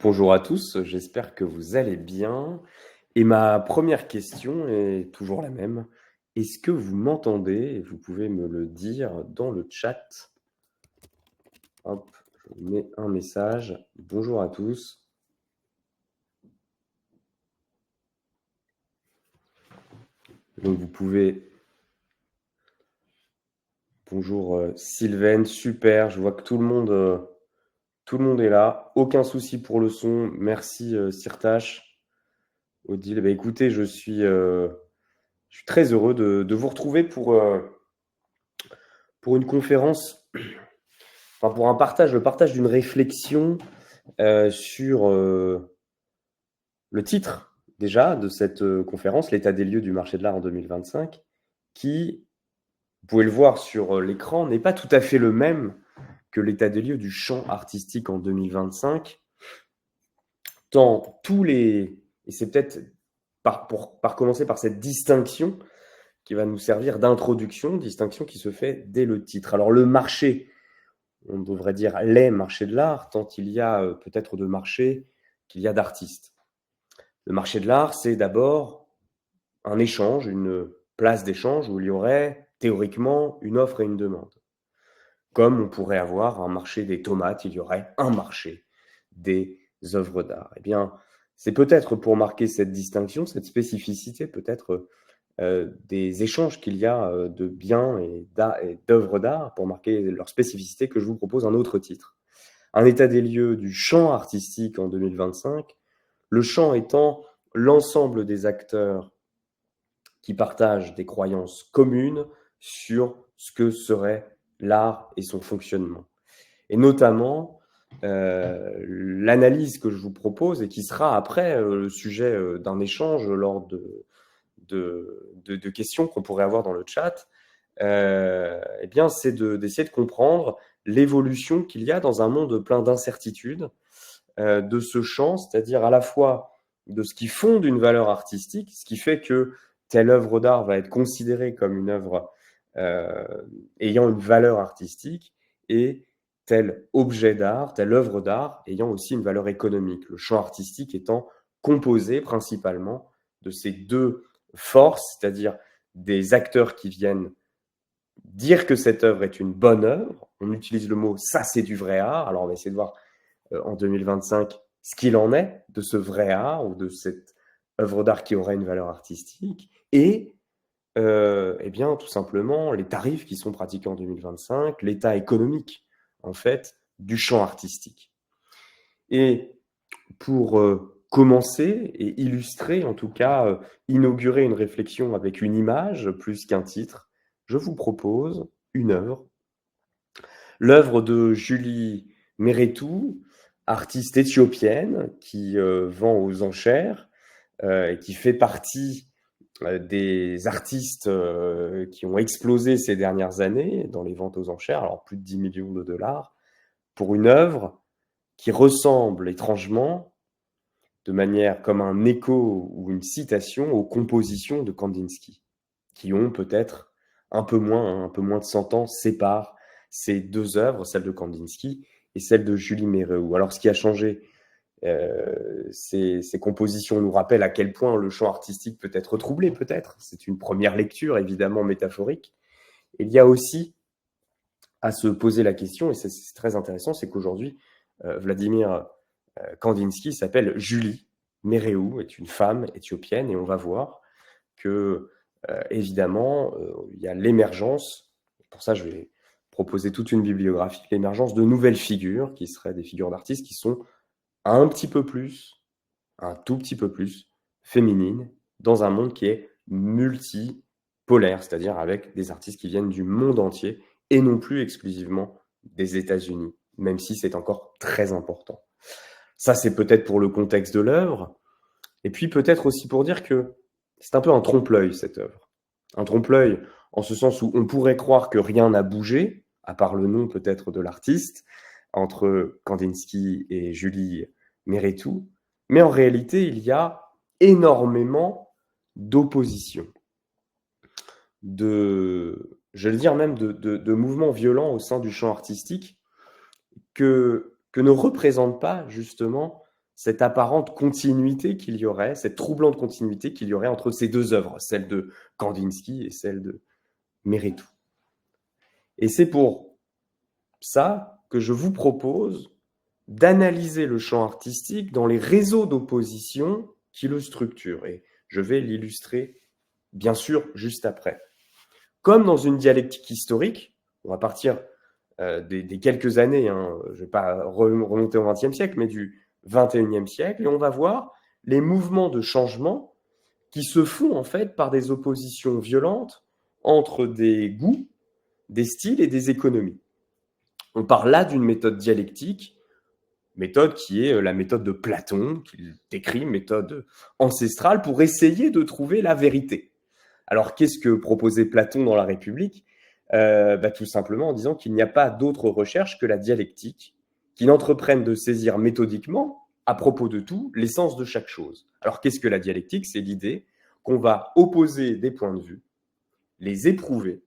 Bonjour à tous, j'espère que vous allez bien. Et ma première question est toujours la même. Est-ce que vous m'entendez? Vous pouvez me le dire dans le chat. Hop, je vous mets un message. Bonjour à tous. Donc vous pouvez... Bonjour Sylvaine, super, je vois que tout le monde est là. Aucun souci pour le son. Merci Sirtash, Odile. Bah, écoutez, je suis très heureux de vous retrouver pour une conférence, enfin pour le partage d'une réflexion sur le titre déjà de cette conférence, l'état des lieux du marché de l'art en 2025, qui, vous pouvez le voir sur l'écran, n'est pas tout à fait le même que l'état des lieux du champ artistique en 2025, tant et c'est peut-être par commencer par cette distinction qui va nous servir d'introduction, distinction qui se fait dès le titre. Alors le marché, on devrait dire les marchés de l'art, tant il y a peut-être de marchés qu'il y a d'artistes. Le marché de l'art, c'est d'abord un échange, une place d'échange où il y aurait théoriquement une offre et une demande. Comme on pourrait avoir un marché des tomates, il y aurait un marché des œuvres d'art. Eh bien, c'est peut-être pour marquer cette distinction, cette spécificité peut-être des échanges qu'il y a de biens et d'œuvres d'art, pour marquer leur spécificité, que je vous propose un autre titre. Un état des lieux du champ artistique en 2025, le champ étant l'ensemble des acteurs qui partagent des croyances communes sur ce que serait l'art et son fonctionnement. Et notamment, l'analyse que je vous propose, et qui sera après le sujet d'un échange lors de questions qu'on pourrait avoir dans le chat, eh bien, c'est d'essayer de comprendre l'évolution qu'il y a dans un monde plein d'incertitudes de ce champ, c'est-à-dire à la fois de ce qui fonde une valeur artistique, ce qui fait que telle œuvre d'art va être considérée comme une œuvre ayant une valeur artistique, et tel objet d'art, telle œuvre d'art ayant aussi une valeur économique. Le champ artistique étant composé principalement de ces deux forces, c'est-à-dire des acteurs qui viennent dire que cette œuvre est une bonne œuvre. On utilise le mot « ça, c'est du vrai art ». Alors, on va essayer de voir en 2025 ce qu'il en est de ce vrai art ou de cette œuvre d'art qui aurait une valeur artistique, et eh bien, tout simplement, les tarifs qui sont pratiqués en 2025, l'état économique, en fait, du champ artistique. Et pour commencer et illustrer, en tout cas, inaugurer une réflexion avec une image plus qu'un titre, je vous propose une œuvre, l'œuvre de Julie Meretou, artiste éthiopienne qui vend aux enchères et qui fait partie des artistes qui ont explosé ces dernières années dans les ventes aux enchères, alors plus de 10 millions de dollars, pour une œuvre qui ressemble étrangement, de manière comme un écho ou une citation, aux compositions de Kandinsky, qui ont peut-être un peu moins de 100 ans, séparent ces deux œuvres, celle de Kandinsky et celle de Julie Mereau. Alors, ce qui a changé, ces compositions nous rappellent à quel point le champ artistique peut être troublé, peut-être. C'est une première lecture, évidemment métaphorique. Il y a aussi à se poser la question, et c'est très intéressant, c'est qu'aujourd'hui, Vladimir Kandinsky s'appelle Julie Mereau, est une femme éthiopienne, et on va voir que, évidemment, il y a l'émergence, pour ça je vais proposer toute une bibliographie, l'émergence de nouvelles figures, qui seraient des figures d'artistes qui sont un tout petit peu plus féminines, dans un monde qui est multipolaire, c'est-à-dire avec des artistes qui viennent du monde entier, et non plus exclusivement des États-Unis, même si c'est encore très important. Ça, c'est peut-être pour le contexte de l'œuvre, et puis peut-être aussi pour dire que c'est un peu un trompe-l'œil, cette œuvre. Un trompe-l'œil en ce sens où on pourrait croire que rien n'a bougé, à part le nom peut-être de l'artiste, entre Kandinsky et Julie Meretou, mais en réalité, il y a énormément d'opposition, je vais dire même de mouvements violents au sein du champ artistique, que ne représente pas justement cette apparente continuité qu'il y aurait, cette troublante continuité qu'il y aurait entre ces deux œuvres, celle de Kandinsky et celle de Meretou. Et c'est pour ça que je vous propose d'analyser le champ artistique dans les réseaux d'opposition qui le structurent. Et je vais l'illustrer, bien sûr, juste après. Comme dans une dialectique historique, on va partir des quelques années, je ne vais pas remonter au XXe siècle, mais du XXIe siècle, et on va voir les mouvements de changement qui se font en fait par des oppositions violentes entre des goûts, des styles et des économies. On parle là d'une méthode dialectique, méthode qui est la méthode de Platon, qu'il décrit, méthode ancestrale, pour essayer de trouver la vérité. Alors, qu'est-ce que proposait Platon dans la République ? Tout simplement en disant qu'il n'y a pas d'autre recherche que la dialectique, qu'il entreprenne de saisir méthodiquement, à propos de tout, l'essence de chaque chose. Alors, qu'est-ce que la dialectique ? C'est l'idée qu'on va opposer des points de vue, les éprouver,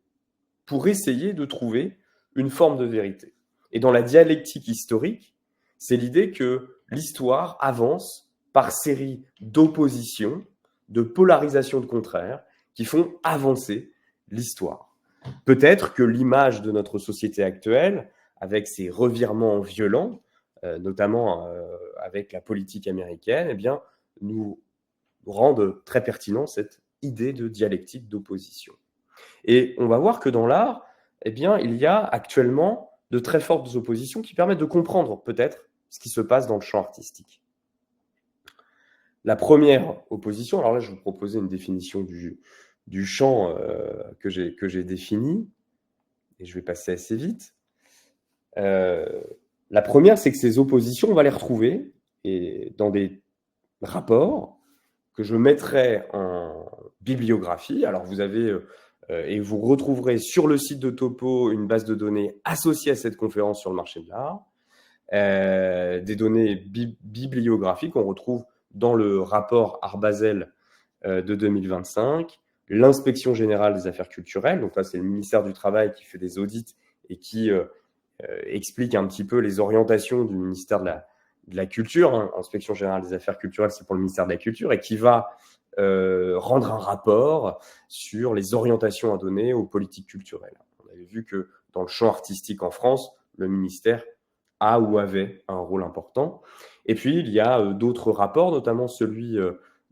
pour essayer de trouver une forme de vérité. Et dans la dialectique historique, c'est l'idée que l'histoire avance par série d'oppositions, de polarisations de contraires, qui font avancer l'histoire. Peut-être que l'image de notre société actuelle, avec ses revirements violents, notamment avec la politique américaine, eh bien, nous rendent très pertinent cette idée de dialectique d'opposition. Et on va voir que dans l'art, eh bien, il y a actuellement de très fortes oppositions qui permettent de comprendre peut-être ce qui se passe dans le champ artistique. La première opposition, alors là, je vais vous proposer une définition du champ que j'ai défini, et je vais passer assez vite. La première, c'est que ces oppositions, on va les retrouver et dans des rapports que je mettrai en bibliographie. Alors, vous avez, et vous retrouverez sur le site de Topo une base de données associée à cette conférence sur le marché de l'art, des données bibliographiques qu'on retrouve dans le rapport Art Basel de 2025, l'inspection générale des affaires culturelles, donc là c'est le ministère du Travail qui fait des audits et qui explique un petit peu les orientations du ministère de la Culture, Inspection générale des affaires culturelles, c'est pour le ministère de la Culture, et qui va rendre un rapport sur les orientations à donner aux politiques culturelles. On avait vu que dans le champ artistique en France, le ministère a ou avait un rôle important. Et puis, il y a d'autres rapports, notamment celui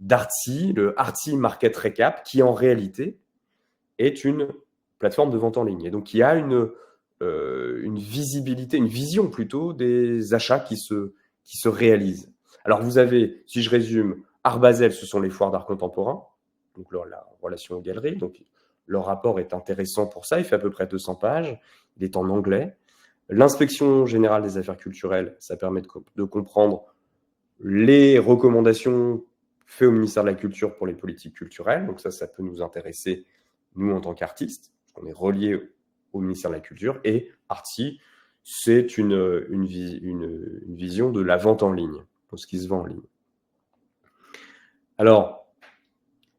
d'Artsy, le Artsy Market Recap, qui en réalité est une plateforme de vente en ligne. Et donc, il y a une visibilité, une vision plutôt des achats qui se réalisent. Alors, vous avez, si je résume, Art Basel, ce sont les foires d'art contemporain, donc la relation aux galeries. Donc, leur rapport est intéressant pour ça. Il fait à peu près 200 pages. Il est en anglais. L'inspection générale des affaires culturelles, ça permet de comprendre les recommandations faites au ministère de la Culture pour les politiques culturelles. Donc ça peut nous intéresser, nous, en tant qu'artistes, parce qu'on est reliés au ministère de la Culture. Et Artsy, c'est une vision de la vente en ligne, de ce qui se vend en ligne. Alors,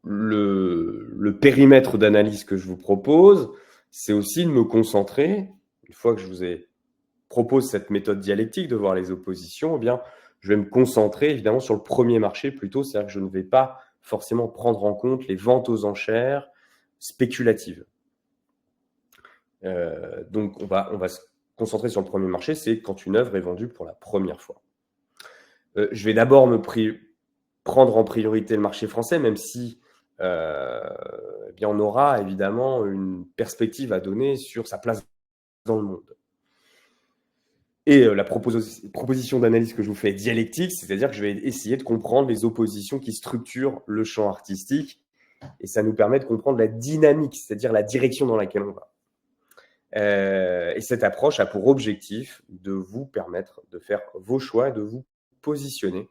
le périmètre d'analyse que je vous propose, c'est aussi de me concentrer, une fois que je vous propose cette méthode dialectique de voir les oppositions, eh bien, je vais me concentrer évidemment sur le premier marché plutôt, c'est-à-dire que je ne vais pas forcément prendre en compte les ventes aux enchères spéculatives. Donc, on va se concentrer sur le premier marché, c'est quand une œuvre est vendue pour la première fois. Je vais d'abord prendre en priorité le marché français, même si eh bien, on aura évidemment une perspective à donner sur sa place dans le monde. Et la proposition d'analyse que je vous fais est dialectique, c'est-à-dire que je vais essayer de comprendre les oppositions qui structurent le champ artistique, et ça nous permet de comprendre la dynamique, c'est-à-dire la direction dans laquelle on va. Et cette approche a pour objectif de vous permettre de faire vos choix, de vous positionner,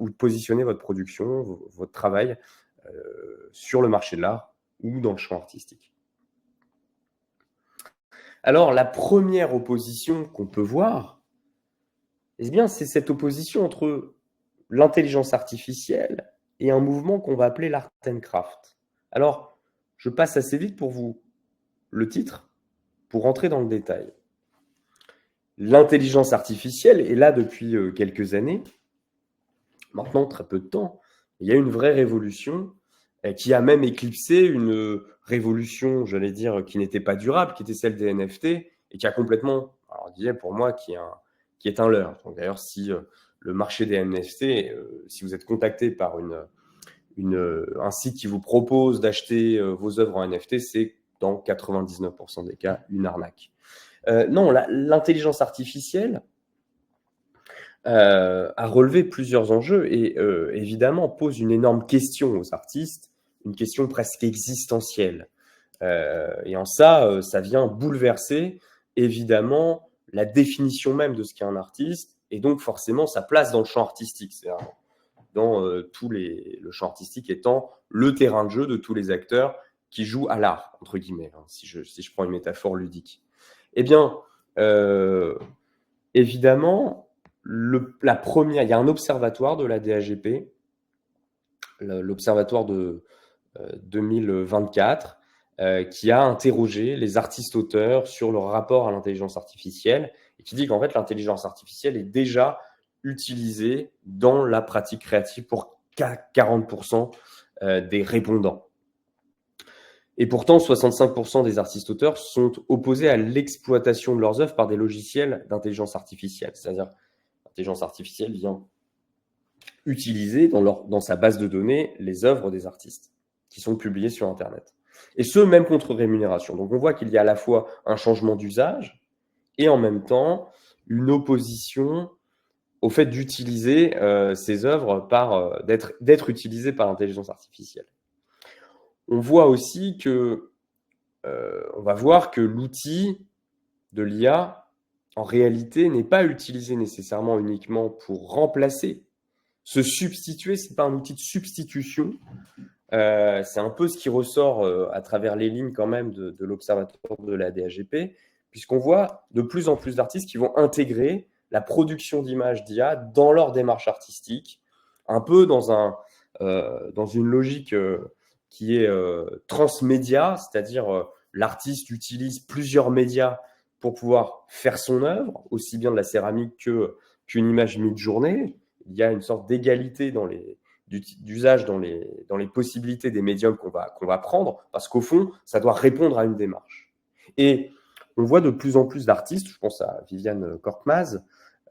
ou de positionner votre production, votre travail sur le marché de l'art ou dans le champ artistique. Alors, la première opposition qu'on peut voir, eh bien, c'est cette opposition entre l'intelligence artificielle et un mouvement qu'on va appeler l'art and craft. Alors, je passe assez vite pour vous le titre, pour rentrer dans le détail. L'intelligence artificielle est là depuis quelques années, maintenant très peu de temps, il y a une vraie révolution qui a même éclipsé une révolution, j'allais dire, qui n'était pas durable, qui était celle des NFT, et qui a complètement, alors je disais pour moi, qui est un leurre. Donc, d'ailleurs, si le marché des NFT, si vous êtes contacté par un site qui vous propose d'acheter vos œuvres en NFT, c'est dans 99% des cas une arnaque. Non, l'intelligence artificielle a relevé plusieurs enjeux et évidemment pose une énorme question aux artistes, une question presque existentielle. Et en ça, ça vient bouleverser évidemment la définition même de ce qu'est un artiste et donc forcément sa place dans le champ artistique. C'est-à-dire dans le champ artistique étant le terrain de jeu de tous les acteurs qui jouent à l'art, entre guillemets, hein, si je prends une métaphore ludique. Eh bien, évidemment, la première, il y a un observatoire de la DAGP, l'observatoire de 2024, qui a interrogé les artistes-auteurs sur leur rapport à l'intelligence artificielle et qui dit qu'en fait, l'intelligence artificielle est déjà utilisée dans la pratique créative pour 40% des répondants. Et pourtant, 65% des artistes-auteurs sont opposés à l'exploitation de leurs œuvres par des logiciels d'intelligence artificielle. C'est-à-dire, l'intelligence artificielle vient utiliser dans sa base de données les œuvres des artistes qui sont publiées sur Internet. Et ce, même contre rémunération. Donc, on voit qu'il y a à la fois un changement d'usage et en même temps une opposition au fait d'utiliser ces œuvres d'être utilisées par l'intelligence artificielle. On voit aussi que on va voir que l'outil de l'IA, en réalité, n'est pas utilisé nécessairement uniquement pour remplacer, se substituer. C'est pas un outil de substitution. C'est un peu ce qui ressort à travers les lignes quand même de l'observatoire de la DAGP, puisqu'on voit de plus en plus d'artistes qui vont intégrer la production d'images d'IA dans leur démarche artistique, un peu dans une logique qui est transmédia, c'est-à-dire l'artiste utilise plusieurs médias pour pouvoir faire son œuvre, aussi bien de la céramique qu'une image mid-journée. Il y a une sorte d'égalité d'usage dans les possibilités des médiums qu'on va prendre, parce qu'au fond, ça doit répondre à une démarche. Et on voit de plus en plus d'artistes, je pense à Viviane Korkmaz,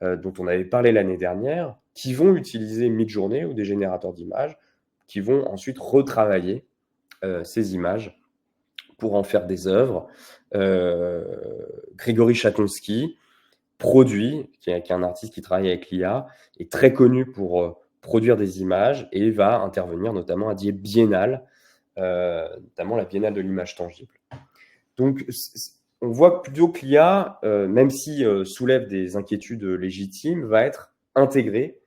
dont on avait parlé l'année dernière, qui vont utiliser Midjourney ou des générateurs d'images, qui vont ensuite retravailler ces images pour en faire des œuvres. Grégory Chatonsky, qui est un artiste qui travaille avec l'IA, est très connu pour produire des images et va intervenir notamment à des biennales, notamment la biennale de l'image tangible. Donc, on voit plutôt que l'IA, même si soulève des inquiétudes légitimes, va être intégrée,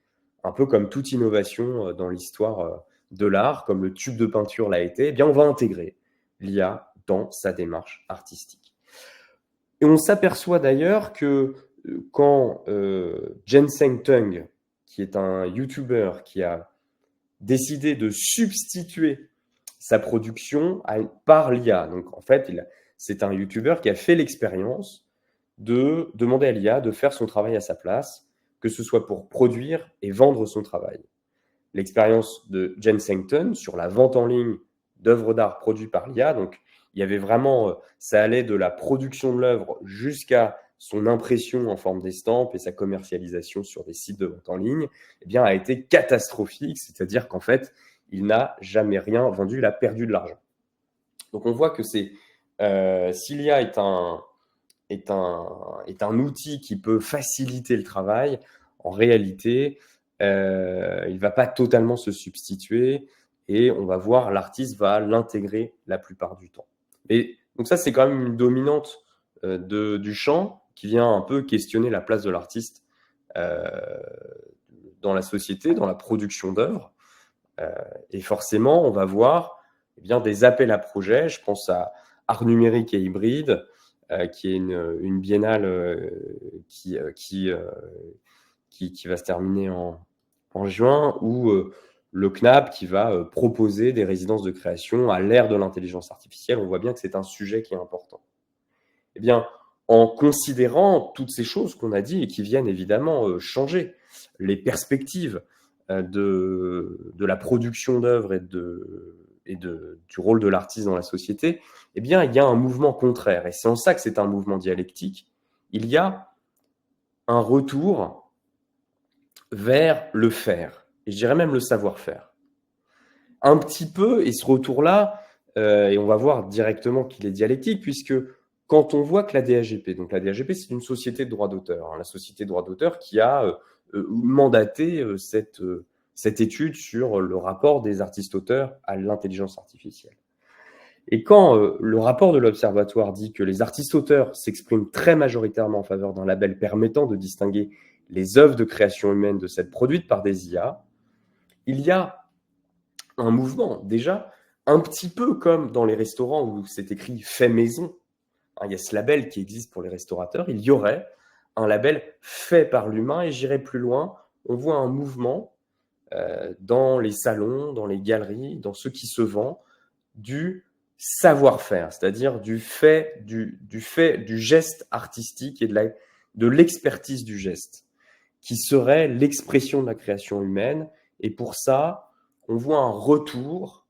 un peu comme toute innovation dans l'histoire de l'art, comme le tube de peinture l'a été, eh bien, on va intégrer l'IA dans sa démarche artistique. Et on s'aperçoit d'ailleurs que quand Jensen Tung, qui est un YouTuber qui a décidé de substituer sa production par l'IA, donc en fait, c'est un YouTuber qui a fait l'expérience de demander à l'IA de faire son travail à sa place, que ce soit pour produire et vendre son travail. L'expérience de Jensen Tung sur la vente en ligne d'œuvres d'art produites par l'IA, donc il y avait vraiment, ça allait de la production de l'œuvre jusqu'à son impression en forme d'estampe et sa commercialisation sur des sites de vente en ligne, eh bien, a été catastrophique, c'est-à-dire qu'en fait, il n'a jamais rien vendu, il a perdu de l'argent. Donc on voit que si l'IA est un outil qui peut faciliter le travail, en réalité, il ne va pas totalement se substituer et on va voir l'artiste va l'intégrer la plupart du temps. Et donc ça, c'est quand même une dominante du champ qui vient un peu questionner la place de l'artiste dans la société, dans la production d'œuvres. Et forcément, on va voir bien des appels à projets. Je pense à Art numérique et hybride, qui est une biennale qui va se terminer en juin, ou le CNAP qui va proposer des résidences de création à l'ère de l'intelligence artificielle. On voit bien que c'est un sujet qui est important. Eh bien, en considérant toutes ces choses qu'on a dit et qui viennent évidemment changer les perspectives de la production d'œuvres et du rôle de l'artiste dans la société, eh bien, il y a un mouvement contraire. Et c'est en ça que c'est un mouvement dialectique. Il y a un retour vers le faire, et je dirais même le savoir-faire. Un petit peu, et ce retour-là, et on va voir directement qu'il est dialectique, puisque quand on voit que la DAGP, donc la DAGP, c'est une société de droit d'auteur, la société de droit d'auteur qui a mandaté cette étude sur le rapport des artistes-auteurs à l'intelligence artificielle. Et quand le rapport de l'Observatoire dit que les artistes-auteurs s'expriment très majoritairement en faveur d'un label permettant de distinguer les œuvres de création humaine de celles produites par des IA, il y a un mouvement, déjà, un petit peu comme dans les restaurants où c'est écrit « fait maison ». Il y a ce label qui existe pour les restaurateurs. Il y aurait un label fait par l'humain, et j'irai plus loin. On voit un mouvement dans les salons, dans les galeries, dans ce qui se vend, du savoir-faire, c'est-à-dire du geste artistique et de l'expertise du geste, qui serait l'expression de la création humaine. Et pour ça, on voit un retour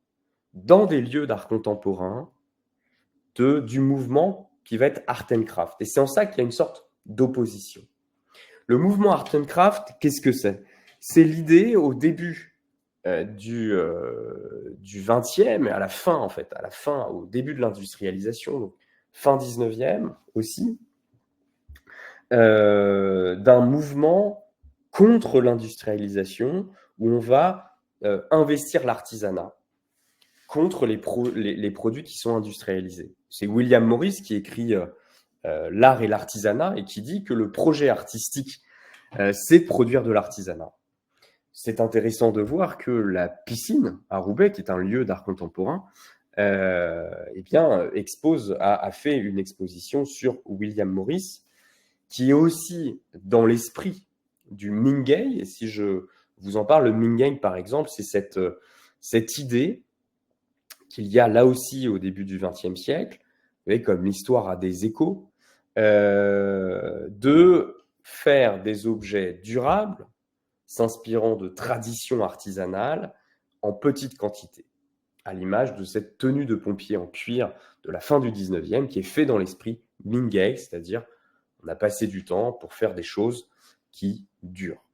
dans des lieux d'art contemporain du mouvement qui va être art and craft. Et c'est en ça qu'il y a une sorte d'opposition. Le mouvement art and craft, qu'est-ce que c'est? C'est l'idée au début du 20e, et à la fin, en fait, au début de l'industrialisation, donc fin 19e aussi, d'un mouvement contre l'industrialisation où on va investir l'artisanat contre les produits qui sont industrialisés. C'est William Morris qui écrit L'art et l'artisanat et qui dit que le projet artistique, c'est de produire de l'artisanat. C'est intéressant de voir que la piscine à Roubaix, qui est un lieu d'art contemporain, eh bien, a fait une exposition sur William Morris, qui est aussi dans l'esprit du Mingei. Et si je vous en parle, le Mingei, par exemple, c'est cette idée qu'il y a là aussi au début du XXe siècle, vous voyez, comme l'histoire a des échos, de faire des objets durables, s'inspirant de traditions artisanales en petite quantité, à l'image de cette tenue de pompier en cuir de la fin du 19e qui est fait dans l'esprit Mingei, c'est-à-dire on a passé du temps pour faire des choses qui durent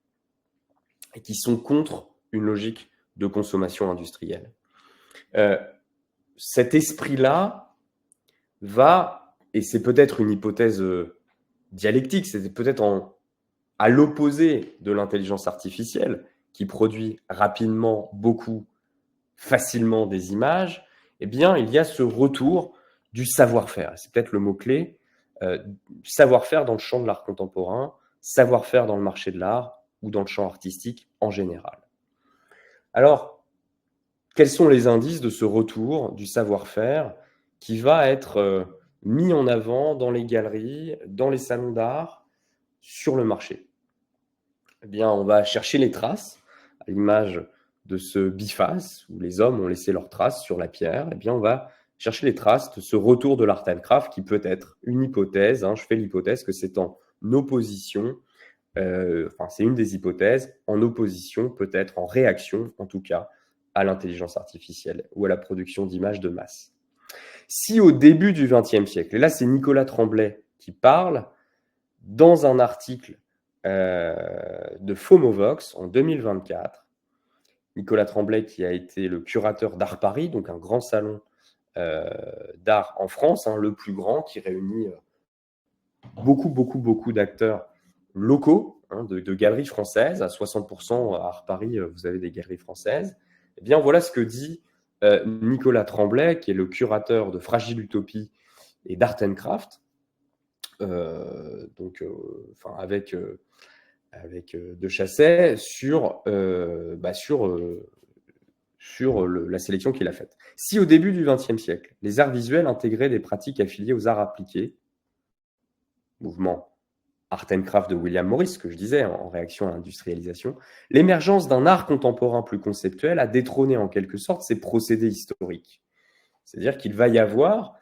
et qui sont contre une logique de consommation industrielle. Cet esprit-là va, et c'est peut-être une hypothèse dialectique, c'est peut-être à l'opposé de l'intelligence artificielle qui produit rapidement, beaucoup, facilement des images, eh bien, il y a ce retour du savoir-faire. C'est peut-être le mot-clé, savoir-faire dans le champ de l'art contemporain, savoir-faire dans le marché de l'art ou dans le champ artistique en général. Alors, quels sont les indices de ce retour du savoir-faire qui va être mis en avant dans les galeries, dans les salons d'art, sur le marché? Eh bien, on va chercher les traces, à l'image de ce biface, où les hommes ont laissé leurs traces sur la pierre. Eh bien, on va chercher les traces de ce retour de l'art and craft qui peut être une hypothèse. Je fais l'hypothèse que c'est en opposition, c'est une des hypothèses, en opposition, peut-être en réaction, en tout cas, à l'intelligence artificielle ou à la production d'images de masse. Si au début du XXe siècle, et là c'est Nicolas Tremblay qui parle, dans un article de FOMOVOX en 2024, Nicolas Tremblay qui a été le curateur d'Art Paris, donc un grand salon d'art en France, le plus grand, qui réunit beaucoup d'acteurs locaux, de galeries françaises. À 60% à Art Paris, vous avez des galeries françaises. Eh bien, voilà ce que dit Nicolas Tremblay, qui est le curateur de Fragile Utopie et d'Art and Craft, avec De Chasset, sur la sélection qu'il a faite. Si au début du XXe siècle, les arts visuels intégraient des pratiques affiliées aux arts appliqués, mouvement Art and Craft de William Morris, que je disais, en réaction à l'industrialisation, l'émergence d'un art contemporain plus conceptuel a détrôné en quelque sorte ces procédés historiques. C'est-à-dire qu'il va y avoir,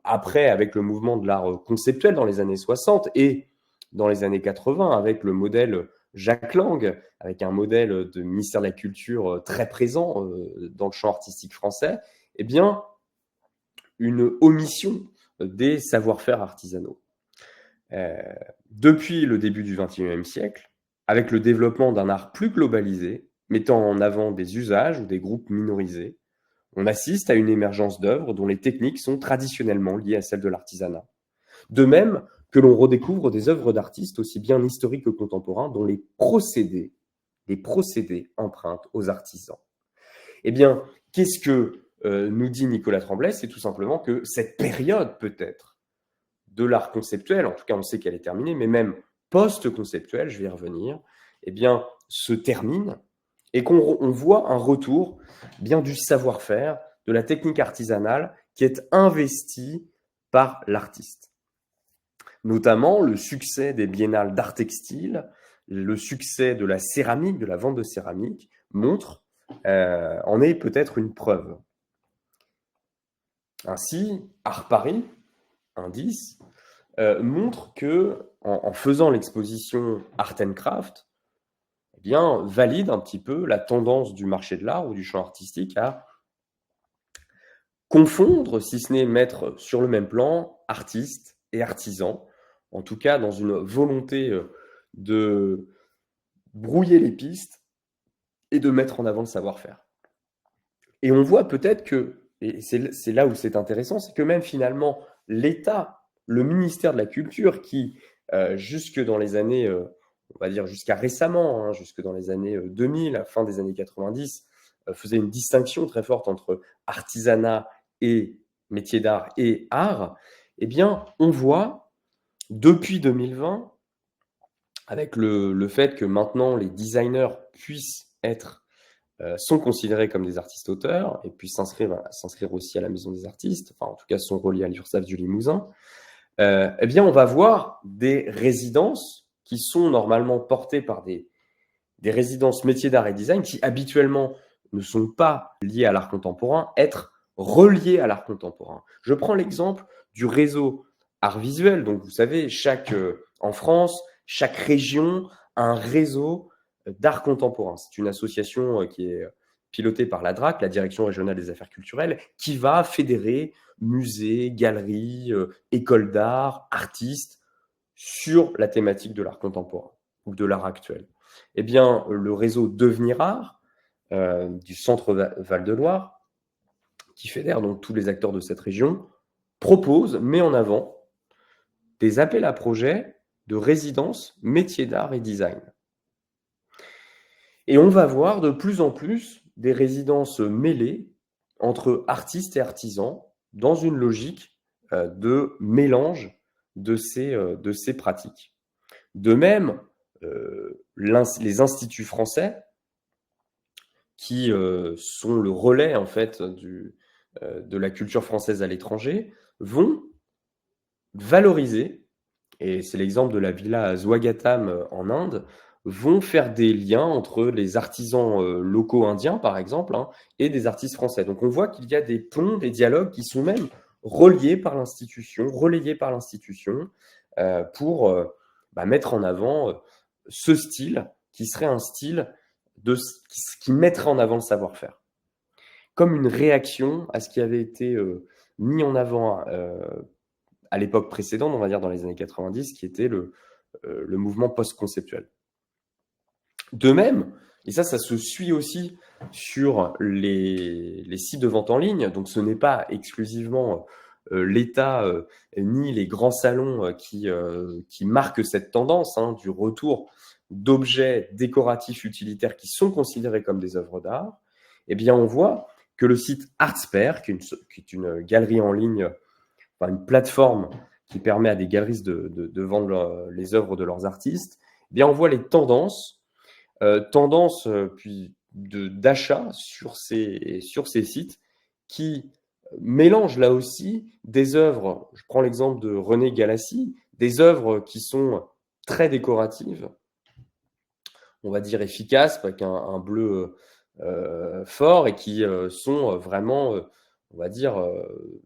après, avec le mouvement de l'art conceptuel dans les années 60 et dans les années 80, avec le modèle Jacques Lang, avec un modèle de ministère de la Culture très présent dans le champ artistique français, eh bien, une omission des savoir-faire artisanaux. Depuis le début du XXIe siècle, avec le développement d'un art plus globalisé, mettant en avant des usages ou des groupes minorisés, on assiste à une émergence d'œuvres dont les techniques sont traditionnellement liées à celles de l'artisanat. De même que l'on redécouvre des œuvres d'artistes aussi bien historiques que contemporains dont les procédés empruntent aux artisans. Eh bien, qu'est-ce que nous dit Nicolas Tremblay? C'est tout simplement que cette période, peut-être, de l'art conceptuel, en tout cas on sait qu'elle est terminée, mais même post-conceptuelle, je vais y revenir, eh bien, se termine et qu'on voit un retour bien du savoir-faire, de la technique artisanale qui est investie par l'artiste. Notamment le succès des biennales d'art textile, le succès de la céramique, de la vente de céramique, montre, en est peut-être une preuve. Ainsi, Art Paris, indice, montre que en faisant l'exposition Art and Craft, eh bien, valide un petit peu la tendance du marché de l'art ou du champ artistique à confondre, si ce n'est mettre sur le même plan, artistes et artisans, en tout cas dans une volonté de brouiller les pistes et de mettre en avant le savoir-faire. Et on voit peut-être que, et c'est là où c'est intéressant, c'est que même finalement l'État, le ministère de la Culture, qui jusque dans les années, on va dire jusqu'à récemment, hein, jusque dans les années 2000, à fin des années 90, faisait une distinction très forte entre artisanat et métier d'art et art, eh bien, on voit depuis 2020, avec le fait que maintenant les designers puissent être sont considérés comme des artistes-auteurs et puis s'inscrire aussi à la Maison des artistes, enfin en tout cas sont reliés à l'URSSAF du Limousin, eh bien on va voir des résidences qui sont normalement portées par des résidences métiers d'art et design qui habituellement ne sont pas liées à l'art contemporain, être reliées à l'art contemporain. Je prends l'exemple du réseau art visuel. Donc vous savez, en France, chaque région a un réseau d'art contemporain. C'est une association qui est pilotée par la DRAC, la Direction régionale des affaires culturelles, qui va fédérer musées, galeries, écoles d'art, artistes sur la thématique de l'art contemporain ou de l'art actuel. Eh bien, le réseau Devenir Art du Centre Val-de-Loire, qui fédère donc tous les acteurs de cette région, met en avant des appels à projets de résidence métiers d'art et design. Et on va voir de plus en plus des résidences mêlées entre artistes et artisans dans une logique de mélange de ces pratiques. De même, les instituts français, qui sont le relais en fait de la culture française à l'étranger, vont valoriser, et c'est l'exemple de la villa Swagatam en Inde, vont faire des liens entre les artisans locaux indiens, par exemple, hein, et des artistes français. Donc on voit qu'il y a des ponts, des dialogues qui sont même relayés par l'institution pour mettre en avant ce style qui serait un style qui mettrait en avant le savoir-faire. Comme une réaction à ce qui avait été mis en avant à l'époque précédente, on va dire dans les années 90, qui était le mouvement post-conceptuel. De même, et ça se suit aussi sur les sites de vente en ligne, donc ce n'est pas exclusivement l'État ni les grands salons qui marquent cette tendance du retour d'objets décoratifs utilitaires qui sont considérés comme des œuvres d'art. Eh bien, on voit que le site Artsper, qui est une galerie en ligne, enfin une plateforme qui permet à des galeristes de vendre les œuvres de leurs artistes, eh bien, on voit les tendances puis d'achat sur ces sites qui mélangent là aussi des œuvres, je prends l'exemple de René Galassi, des œuvres qui sont très décoratives, on va dire efficaces, avec un bleu fort et qui sont vraiment, on va dire,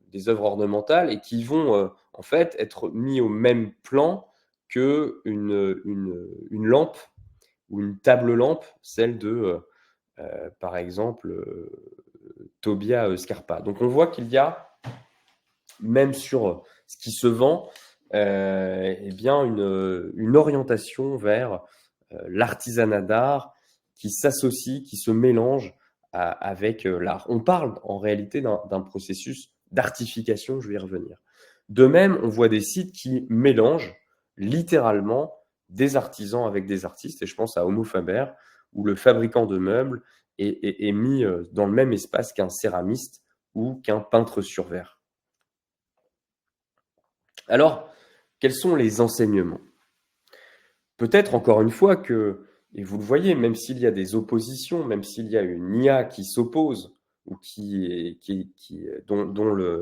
des œuvres ornementales et qui vont en fait être mis au même plan qu'une lampe ou une table lampe, celle de, par exemple, Tobia Scarpa. Donc on voit qu'il y a, même sur ce qui se vend, eh bien une orientation vers l'artisanat d'art qui s'associe, qui se mélange avec l'art. On parle en réalité d'un processus d'artification, je vais y revenir. De même, on voit des sites qui mélangent littéralement des artisans avec des artistes, et je pense à Homo Faber, où le fabricant de meubles est mis dans le même espace qu'un céramiste ou qu'un peintre sur verre. Alors, quels sont les enseignements? Peut-être encore une fois que, et vous le voyez, même s'il y a des oppositions, même s'il y a une IA qui s'oppose, ou je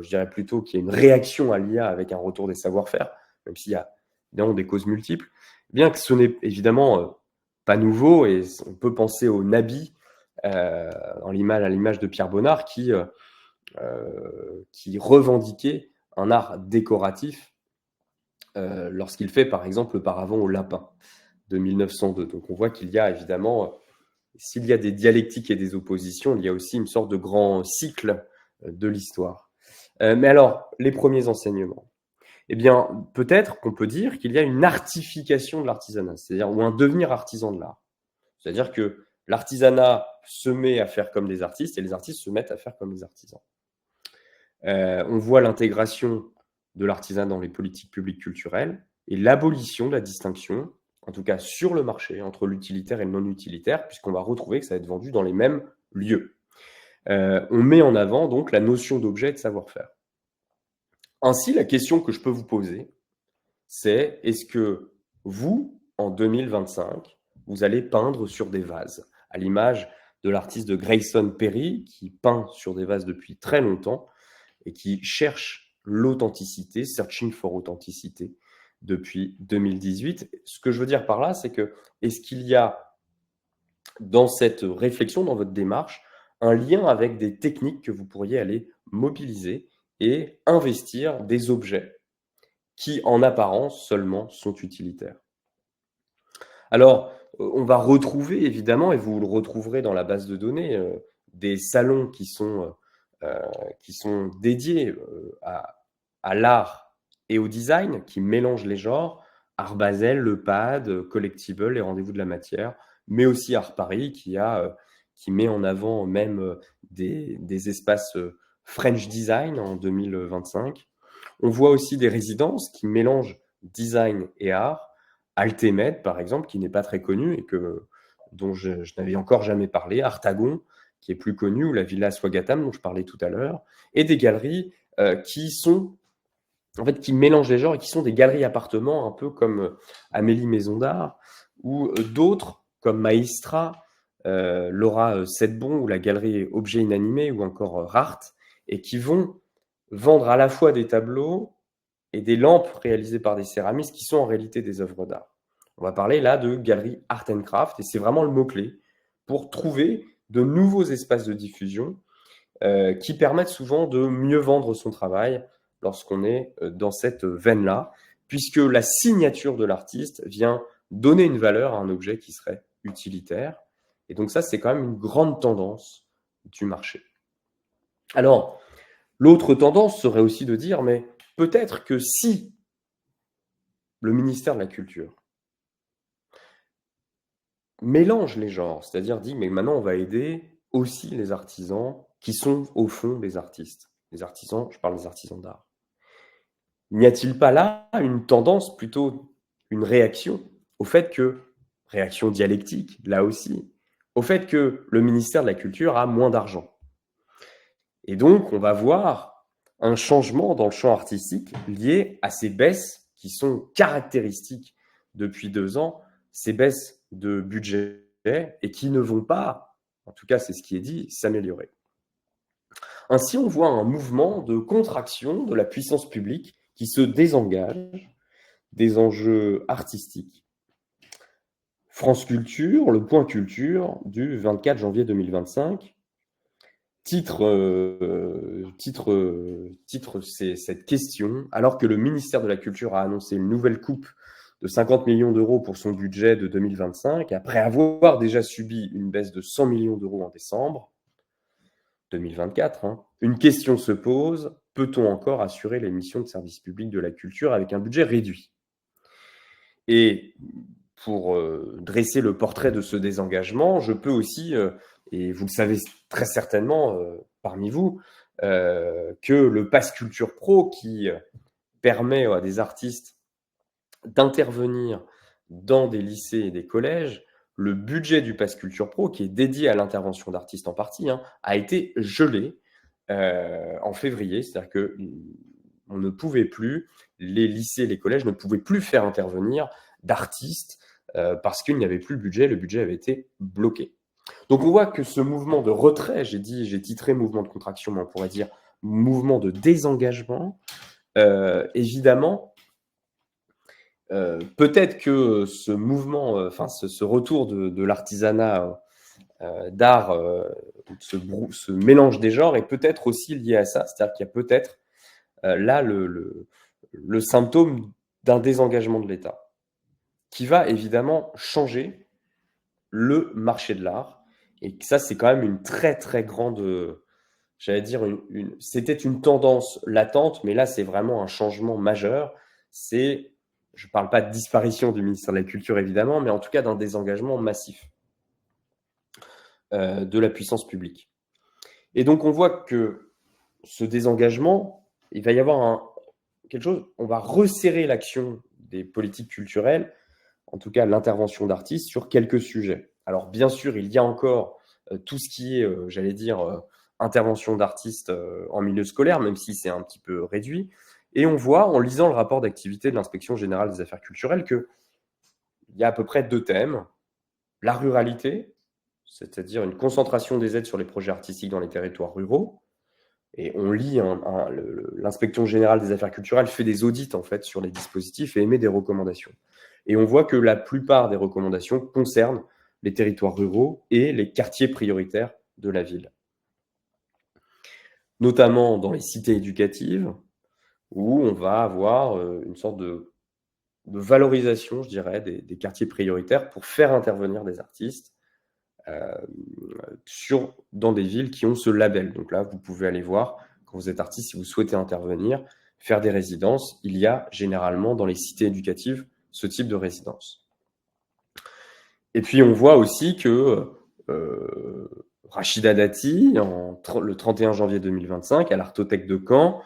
dirais plutôt qu'il y a une réaction à l'IA avec un retour des savoir-faire, même s'il y a évidemment des causes multiples, bien que ce n'est évidemment pas nouveau, et on peut penser au Nabi, à l'image de Pierre Bonnard, qui revendiquait un art décoratif lorsqu'il fait par exemple le paravent au lapin de 1902. Donc on voit qu'il y a évidemment, s'il y a des dialectiques et des oppositions, il y a aussi une sorte de grand cycle de l'histoire. Mais alors, les premiers enseignements. Eh bien, peut-être qu'on peut dire qu'il y a une artification de l'artisanat, c'est-à-dire ou un devenir artisan de l'art. C'est-à-dire que l'artisanat se met à faire comme des artistes et les artistes se mettent à faire comme les artisans. On voit l'intégration de l'artisanat dans les politiques publiques culturelles et l'abolition de la distinction, en tout cas sur le marché, entre l'utilitaire et le non-utilitaire, puisqu'on va retrouver que ça va être vendu dans les mêmes lieux. On met en avant donc la notion d'objet et de savoir-faire. Ainsi, la question que je peux vous poser, c'est est-ce que vous, en 2025, vous allez peindre sur des vases, à l'image de l'artiste de Grayson Perry, qui peint sur des vases depuis très longtemps, et qui cherche l'authenticité, searching for authenticité, depuis 2018. Ce que je veux dire par là, c'est que est-ce qu'il y a dans cette réflexion, dans votre démarche, un lien avec des techniques que vous pourriez aller mobiliser et investir des objets qui, en apparence seulement, sont utilitaires? Alors, on va retrouver évidemment, et vous le retrouverez dans la base de données, des salons qui sont dédiés à l'art et au design, qui mélangent les genres, Art Basel, le PAD, Collectible, les rendez-vous de la matière, mais aussi Art Paris qui met en avant même des espaces French Design en 2025. On voit aussi des résidences qui mélangent design et art, Altemed par exemple, qui n'est pas très connu et dont je n'avais encore jamais parlé, Artagon, qui est plus connu, ou la Villa Swagatam dont je parlais tout à l'heure, et des galeries qui mélangent les genres et qui sont des galeries appartements, un peu comme Amélie Maison d'Art, ou d'autres comme Maestra, Laura Sedbon, ou la galerie Objets Inanimés, ou encore Rart, et qui vont vendre à la fois des tableaux et des lampes réalisées par des céramistes qui sont en réalité des œuvres d'art. On va parler là de galerie Art and Craft, et c'est vraiment le mot-clé pour trouver de nouveaux espaces de diffusion qui permettent souvent de mieux vendre son travail lorsqu'on est dans cette veine-là, puisque la signature de l'artiste vient donner une valeur à un objet qui serait utilitaire. Et donc ça, c'est quand même une grande tendance du marché. Alors, l'autre tendance serait aussi de dire, mais peut-être que si le ministère de la Culture mélange les genres, c'est-à-dire dit, mais maintenant on va aider aussi les artisans qui sont au fond des artistes. Les artisans, je parle des artisans d'art. N'y a-t-il pas là une tendance, plutôt une réaction au fait que, réaction dialectique, là aussi, au fait que le ministère de la Culture a moins d'argent? Et donc, on va voir un changement dans le champ artistique lié à ces baisses qui sont caractéristiques depuis 2 ans, ces baisses de budget et qui ne vont pas, en tout cas c'est ce qui est dit, s'améliorer. Ainsi, on voit un mouvement de contraction de la puissance publique qui se désengage des enjeux artistiques. France Culture, le point culture du 24 janvier 2025, titre c'est cette question, alors que le ministère de la Culture a annoncé une nouvelle coupe de 50 millions d'euros pour son budget de 2025, après avoir déjà subi une baisse de 100 millions d'euros en décembre 2024, une question se pose, peut-on encore assurer les missions de service public de la culture avec un budget réduit? Et pour dresser le portrait de ce désengagement, je peux aussi, et vous le savez très certainement parmi vous, que le Pass Culture Pro, qui permet à des artistes d'intervenir dans des lycées et des collèges, le budget du Pass Culture Pro, qui est dédié à l'intervention d'artistes en partie, a été gelé en février. C'est-à-dire que on ne pouvait plus, les lycées, les collèges ne pouvaient plus faire intervenir d'artistes parce qu'il n'y avait plus le budget avait été bloqué. Donc on voit que ce mouvement de retrait, j'ai titré mouvement de contraction, mais on pourrait dire mouvement de désengagement, évidemment, peut-être que ce mouvement, ce retour de l'artisanat d'art, ce mélange des genres est peut-être aussi lié à ça, c'est-à-dire qu'il y a peut-être là le symptôme d'un désengagement de l'État, qui va évidemment changer le marché de l'art, et ça c'est quand même une très très grande, j'allais dire, c'était une tendance latente, mais là c'est vraiment un changement majeur. Je ne parle pas de disparition du ministère de la Culture évidemment, mais en tout cas d'un désengagement massif de la puissance publique. Et donc on voit que ce désengagement, il va y avoir quelque chose, on va resserrer l'action des politiques culturelles, en tout cas l'intervention d'artistes, sur quelques sujets. Alors bien sûr, il y a encore tout ce qui est, j'allais dire, intervention d'artistes en milieu scolaire, même si c'est un petit peu réduit. Et on voit, en lisant le rapport d'activité de l'Inspection générale des affaires culturelles, qu'il y a à peu près 2 thèmes. La ruralité, c'est-à-dire une concentration des aides sur les projets artistiques dans les territoires ruraux. Et on lit, l'Inspection générale des affaires culturelles fait des audits en fait sur les dispositifs et émet des recommandations. Et on voit que la plupart des recommandations concernent les territoires ruraux et les quartiers prioritaires de la ville. Notamment dans les cités éducatives, où on va avoir une sorte de valorisation, je dirais, des quartiers prioritaires pour faire intervenir des artistes dans des villes qui ont ce label. Donc là, vous pouvez aller voir, quand vous êtes artiste, si vous souhaitez intervenir, faire des résidences, il y a généralement dans les cités éducatives ce type de résidence. Et puis on voit aussi que Rachida Dati, le 31 janvier 2025, à l'Artothèque de Caen,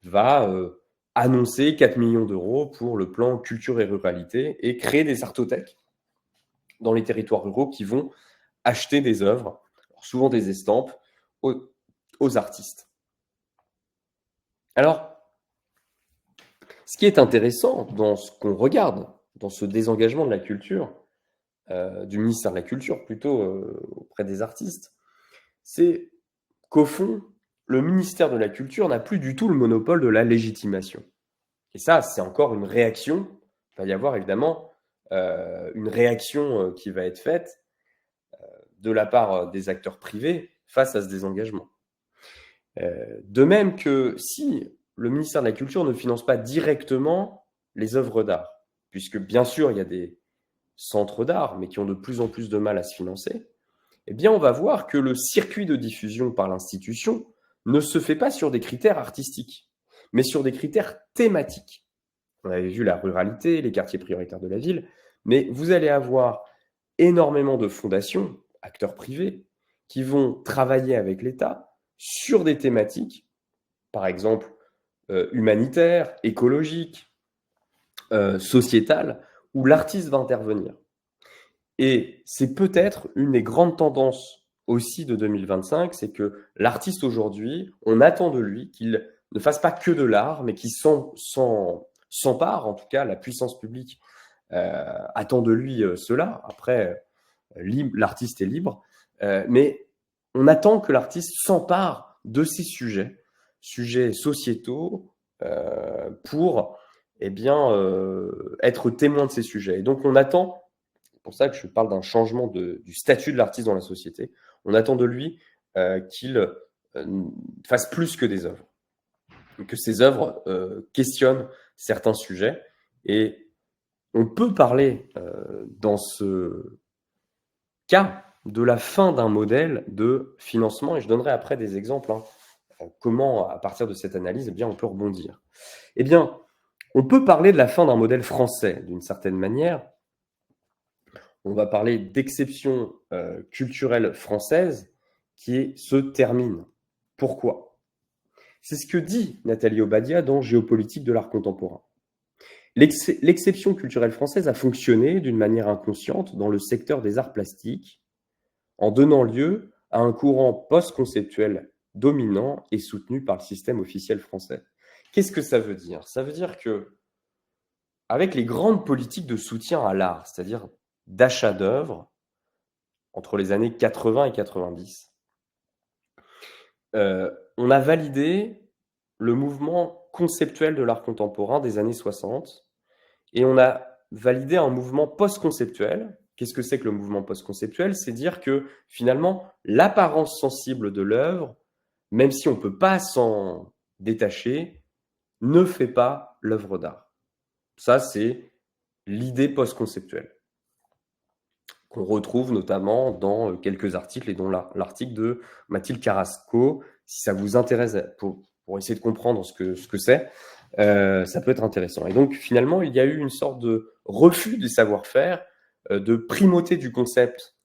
va annoncer 4 millions d'euros pour le plan culture et ruralité et créer des artothèques dans les territoires ruraux qui vont acheter des œuvres, souvent des estampes, aux artistes. Alors, ce qui est intéressant dans ce qu'on regarde, dans ce désengagement de la culture, du ministère de la Culture plutôt auprès des artistes, c'est qu'au fond, le ministère de la Culture n'a plus du tout le monopole de la légitimation. Et ça, c'est encore une réaction. Il va y avoir évidemment une réaction qui va être faite de la part des acteurs privés face à ce désengagement. De même que si le ministère de la Culture ne finance pas directement les œuvres d'art, puisque bien sûr il y a des centres d'art, mais qui ont de plus en plus de mal à se financer, eh bien on va voir que le circuit de diffusion par l'institution ne se fait pas sur des critères artistiques, mais sur des critères thématiques. On avait vu la ruralité, les quartiers prioritaires de la ville, mais vous allez avoir énormément de fondations, acteurs privés, qui vont travailler avec l'État sur des thématiques, par exemple humanitaires, écologiques, sociétales, où l'artiste va intervenir. Et c'est peut-être une des grandes tendances aussi de 2025, c'est que l'artiste aujourd'hui, on attend de lui qu'il ne fasse pas que de l'art, mais qu'il s'empare, en tout cas la puissance publique attend de lui cela. Après, l'artiste est libre, mais on attend que l'artiste s'empare de ces sujets sociétaux, pour être témoin de ces sujets. Et donc on attend, c'est pour ça que je parle d'un changement du statut de l'artiste dans la société, on attend de lui qu'il fasse plus que des œuvres, que ses œuvres questionnent certains sujets. Et on peut parler dans ce cas de la fin d'un modèle de financement, et je donnerai après des exemples, comment, à partir de cette analyse, eh bien, on peut rebondir. Eh bien, on peut parler de la fin d'un modèle français, d'une certaine manière. On va parler d'exception culturelle française qui se termine. Pourquoi? C'est ce que dit Nathalie Obadia dans Géopolitique de l'art contemporain. L'exception culturelle française a fonctionné d'une manière inconsciente dans le secteur des arts plastiques, en donnant lieu à un courant post-conceptuel dominant et soutenu par le système officiel français. Qu'est-ce que ça veut dire? Ça veut dire que, avec les grandes politiques de soutien à l'art, c'est-à-dire d'achat d'œuvres, entre les années 80 et 90, on a validé le mouvement conceptuel de l'art contemporain des années 60 et on a validé un mouvement post-conceptuel. Qu'est-ce que c'est que le mouvement post-conceptuel? C'est dire que finalement, l'apparence sensible de l'œuvre, même si on ne peut pas s'en détacher, ne fait pas l'œuvre d'art. Ça, c'est l'idée post-conceptuelle qu'on retrouve notamment dans quelques articles et dont l'article de Mathilde Carrasco. Si ça vous intéresse pour essayer de comprendre ce que c'est, ça peut être intéressant. Et donc finalement, il y a eu une sorte de refus du savoir-faire, de primauté du concept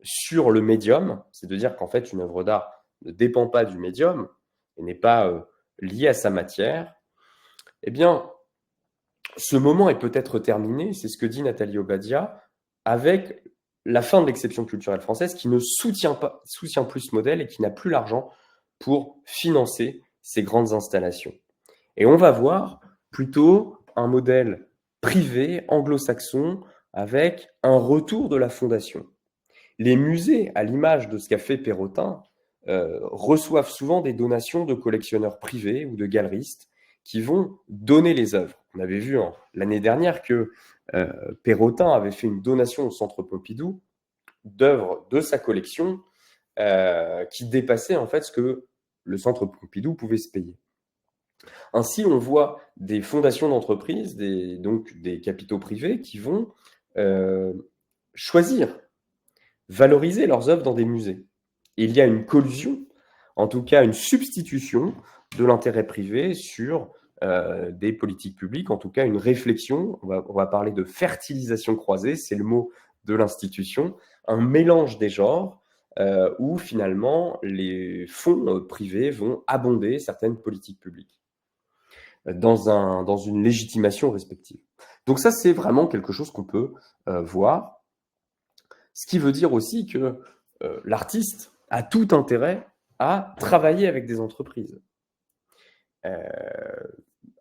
sur le médium, c'est de dire qu'en fait une œuvre d'art ne dépend pas du médium et n'est pas liée à sa matière. Eh bien, ce moment est peut-être terminé, c'est ce que dit Nathalie Obadia, avec la fin de l'exception culturelle française qui ne soutient plus ce modèle et qui n'a plus l'argent pour financer ces grandes installations. Et on va voir plutôt un modèle privé anglo-saxon avec un retour de la fondation. Les musées, à l'image de ce qu'a fait Perrotin, reçoivent souvent des donations de collectionneurs privés ou de galeristes qui vont donner les œuvres. On avait vu l'année dernière que Perrotin avait fait une donation au Centre Pompidou d'œuvres de sa collection qui dépassaient en fait ce que le Centre Pompidou pouvait se payer. Ainsi, on voit des fondations d'entreprises, donc des capitaux privés qui vont choisir, valoriser leurs œuvres dans des musées. Et il y a une collusion, en tout cas une substitution de l'intérêt privé sur des politiques publiques, en tout cas une réflexion, on va parler de fertilisation croisée, c'est le mot de l'institution, un mélange des genres où finalement les fonds privés vont abonder certaines politiques publiques dans une légitimation respective. Donc ça, c'est vraiment quelque chose qu'on peut voir. Ce qui veut dire aussi que l'artiste a tout intérêt à travailler avec des entreprises.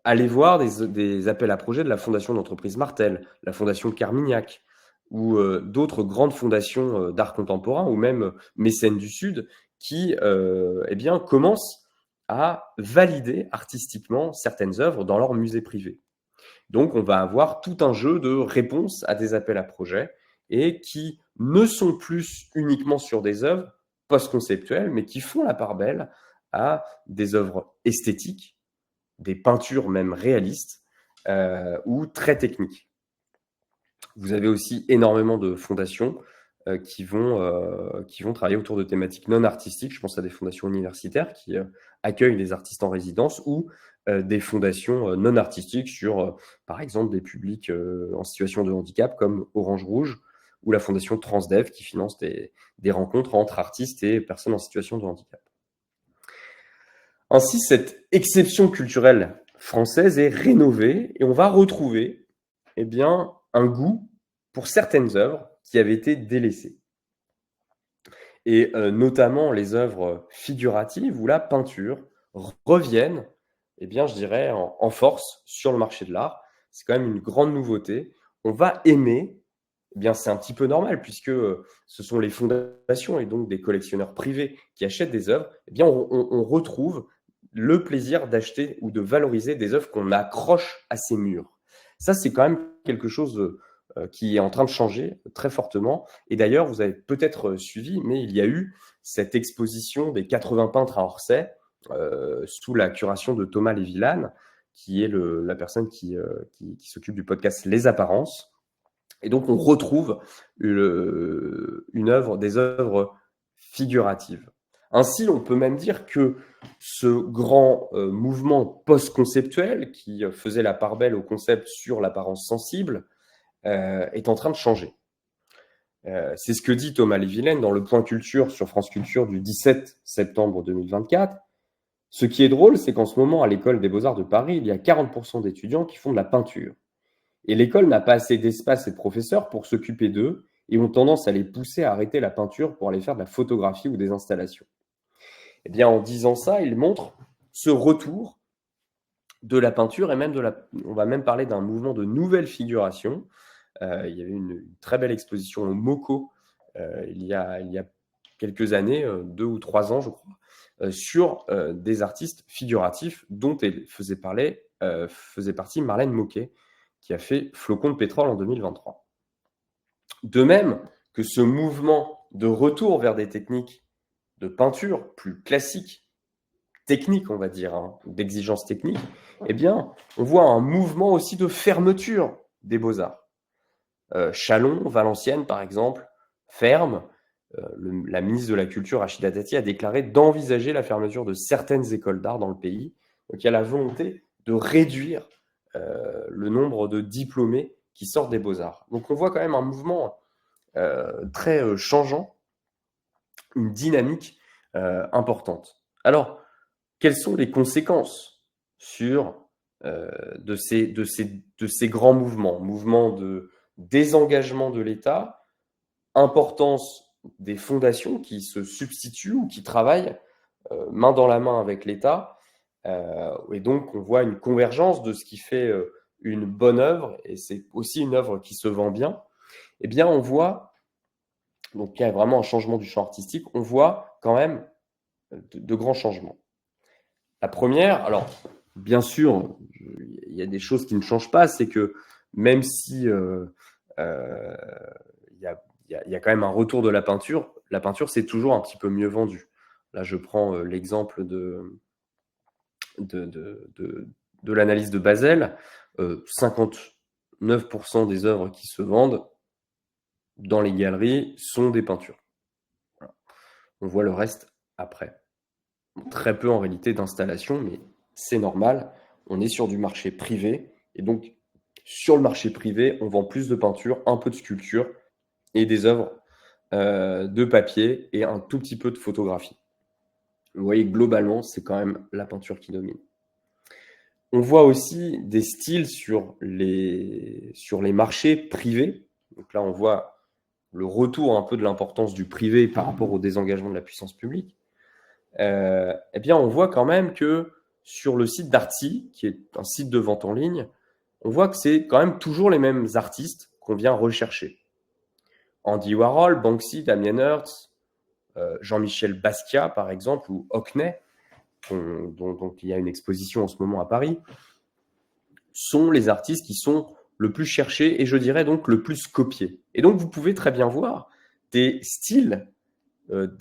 Allez voir des appels à projets de la Fondation d'entreprise Martel, la Fondation Carmignac, ou d'autres grandes fondations d'art contemporain, ou même Mécènes du Sud, qui eh bien, commencent à valider artistiquement certaines œuvres dans leur musée privé. Donc, on va avoir tout un jeu de réponses à des appels à projets et qui ne sont plus uniquement sur des œuvres post-conceptuelles, mais qui font la part belle à des œuvres esthétiques, des peintures même réalistes ou très techniques. Vous avez aussi énormément de fondations qui vont travailler autour de thématiques non artistiques. Je pense à des fondations universitaires qui accueillent des artistes en résidence ou des fondations non artistiques sur, par exemple, des publics en situation de handicap comme Orange Rouge ou la fondation Transdev qui finance des rencontres entre artistes et personnes en situation de handicap. Ainsi, cette exception culturelle française est rénovée et on va retrouver eh bien, un goût pour certaines œuvres qui avaient été délaissées. Et notamment les œuvres figuratives ou la peinture reviennent, eh bien, je dirais, en force sur le marché de l'art. C'est quand même une grande nouveauté. On va aimer, eh bien, c'est un petit peu normal puisque ce sont les fondations et donc des collectionneurs privés qui achètent des œuvres. Eh bien, on retrouve le plaisir d'acheter ou de valoriser des œuvres qu'on accroche à ses murs. Ça, c'est quand même quelque chose qui est en train de changer très fortement. Et d'ailleurs, vous avez peut-être suivi, mais il y a eu cette exposition des 80 peintres à Orsay, sous la curation de Thomas Lévillane, qui est la personne qui s'occupe du podcast Les Apparences, Et donc, on retrouve des œuvres figuratives. Ainsi, on peut même dire que ce grand mouvement post-conceptuel qui faisait la part belle au concept sur l'apparence sensible est en train de changer. C'est ce que dit Thomas Lévy-Laine dans le Point Culture sur France Culture du 17 septembre 2024. Ce qui est drôle, c'est qu'en ce moment, à l'École des Beaux-Arts de Paris, il y a 40% d'étudiants qui font de la peinture. Et l'école n'a pas assez d'espace et de professeurs pour s'occuper d'eux et ont tendance à les pousser à arrêter la peinture pour aller faire de la photographie ou des installations. Eh bien, en disant ça, il montre ce retour de la peinture et même on va même parler d'un mouvement de nouvelle figuration. Il y avait une très belle exposition au MoCo il y a quelques années, 2 ou 3 ans, je crois, sur des artistes figuratifs dont faisait partie Marlène Moquet, qui a fait Flocon de pétrole en 2023. De même que ce mouvement de retour vers des techniques de peinture plus classiques, techniques, on va dire, d'exigence technique, eh bien, on voit un mouvement aussi de fermeture des beaux-arts. Châlons, Valenciennes, par exemple, ferme. La ministre de la Culture, Rachida Dati, a déclaré d'envisager la fermeture de certaines écoles d'art dans le pays. Donc, il y a la volonté de réduire le nombre de diplômés qui sortent des beaux-arts. Donc, on voit quand même un mouvement très changeant, une dynamique importante. Alors, quelles sont les conséquences de ces grands mouvements de désengagement de l'État, importance des fondations qui se substituent ou qui travaillent main dans la main avec l'État. Et donc, on voit une convergence de ce qui fait une bonne œuvre, et c'est aussi une œuvre qui se vend bien. Eh bien, on voit, donc il y a vraiment un changement du champ artistique, on voit quand même de grands changements. La première, alors, bien sûr, il y a des choses qui ne changent pas, c'est que même si il y a quand même un retour de la peinture c'est toujours un petit peu mieux vendu. Là, je prends l'exemple de l'analyse de Basel. 59% des œuvres qui se vendent dans les galeries sont des peintures. Voilà. On voit le reste après. Très peu en réalité d'installations, mais c'est normal. On est sur du marché privé. Et donc, sur le marché privé, on vend plus de peinture, un peu de sculpture et des œuvres de papier et un tout petit peu de photographie. Vous voyez, globalement, c'est quand même la peinture qui domine. On voit aussi des styles sur les marchés privés. Donc là, on voit le retour un peu de l'importance du privé par rapport au désengagement de la puissance publique. Eh bien, on voit quand même que sur le site Darty, qui est un site de vente en ligne, on voit que c'est quand même toujours les mêmes artistes qu'on vient rechercher. Andy Warhol, Banksy, Damien Hirst, Jean-Michel Basquiat, par exemple, ou Hockney, dont il y a une exposition en ce moment à Paris, sont les artistes qui sont le plus cherchés et je dirais donc le plus copiés. Et donc, vous pouvez très bien voir des styles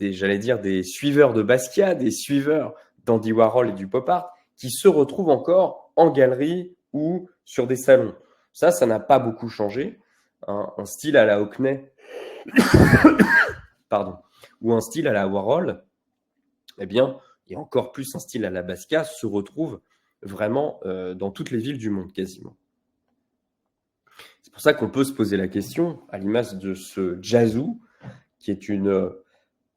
j'allais dire des suiveurs de Basquiat, des suiveurs d'Andy Warhol et du pop art, qui se retrouvent encore en galerie ou sur des salons. Ça n'a pas beaucoup changé. Un style à la Hockney, pardon, ou un style à la Warhol, eh bien, et encore plus un style à la Basquiat, se retrouve vraiment dans toutes les villes du monde, quasiment. C'est pour ça qu'on peut se poser la question, à l'image de ce Jazou, qui est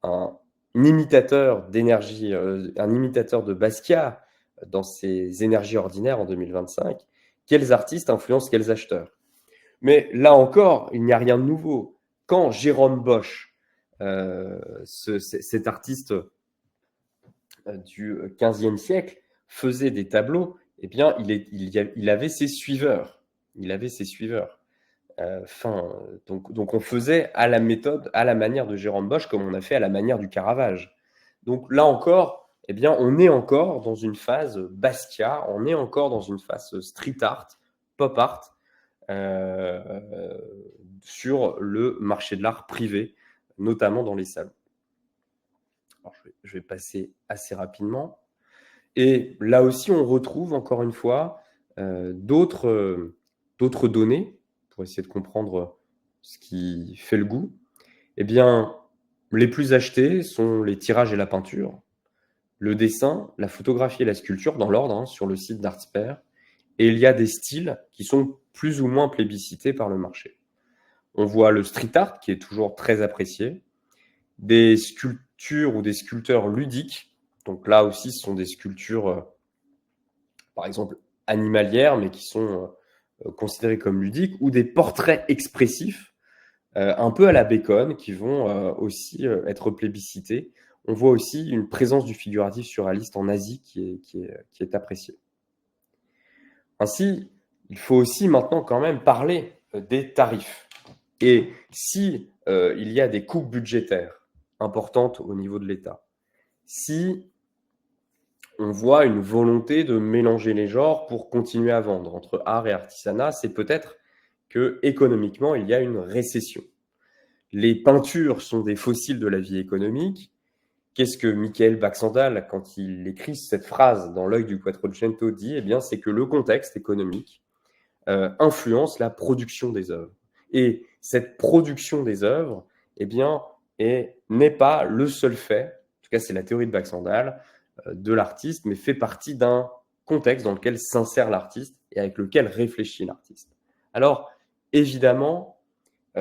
un imitateur d'énergie, un imitateur de Basquiat dans ses énergies ordinaires en 2025. Quels artistes influencent quels acheteurs? Mais là encore, il n'y a rien de nouveau. Quand Jérôme Bosch, cet artiste du XVe siècle, faisait des tableaux, eh bien, il avait ses suiveurs. Il avait ses suiveurs. Donc on faisait à la méthode, à la manière de Jérôme Bosch, comme on a fait à la manière du Caravage. Donc là encore, eh bien, on est encore dans une phase Basquiat, on est encore dans une phase street art, pop art, sur le marché de l'art privé, notamment dans les salons. Alors, je vais passer assez rapidement. Et là aussi, on retrouve encore une fois d'autres données pour essayer de comprendre ce qui fait le goût, eh bien, les plus achetés sont les tirages et la peinture, le dessin, la photographie et la sculpture dans l'ordre, hein, sur le site d'Artsper. Et il y a des styles qui sont plus ou moins plébiscités par le marché. On voit le street art qui est toujours très apprécié, des sculptures ou des sculpteurs ludiques. Donc là aussi, ce sont des sculptures, par exemple, animalières, mais qui sont considérées comme ludiques, ou des portraits expressifs, un peu à la Bacon, qui vont aussi être plébiscités. On voit aussi une présence du figuratif surréaliste en Asie qui est appréciée. Ainsi, il faut aussi maintenant quand même parler des tarifs. Et si il y a des coupes budgétaires importantes au niveau de l'État, si on voit une volonté de mélanger les genres pour continuer à vendre entre art et artisanat, c'est peut-être que économiquement, il y a une récession. Les peintures sont des fossiles de la vie économique. Qu'est-ce que Michael Baxandal, quand il écrit cette phrase dans L'œil du Quattrocento, dit? Eh bien, c'est que le contexte économique influence la production des œuvres. Et cette production des œuvres, eh bien, n'est pas le seul fait, en tout cas c'est la théorie de Baxandal, de l'artiste, mais fait partie d'un contexte dans lequel s'insère l'artiste et avec lequel réfléchit l'artiste. Alors, évidemment,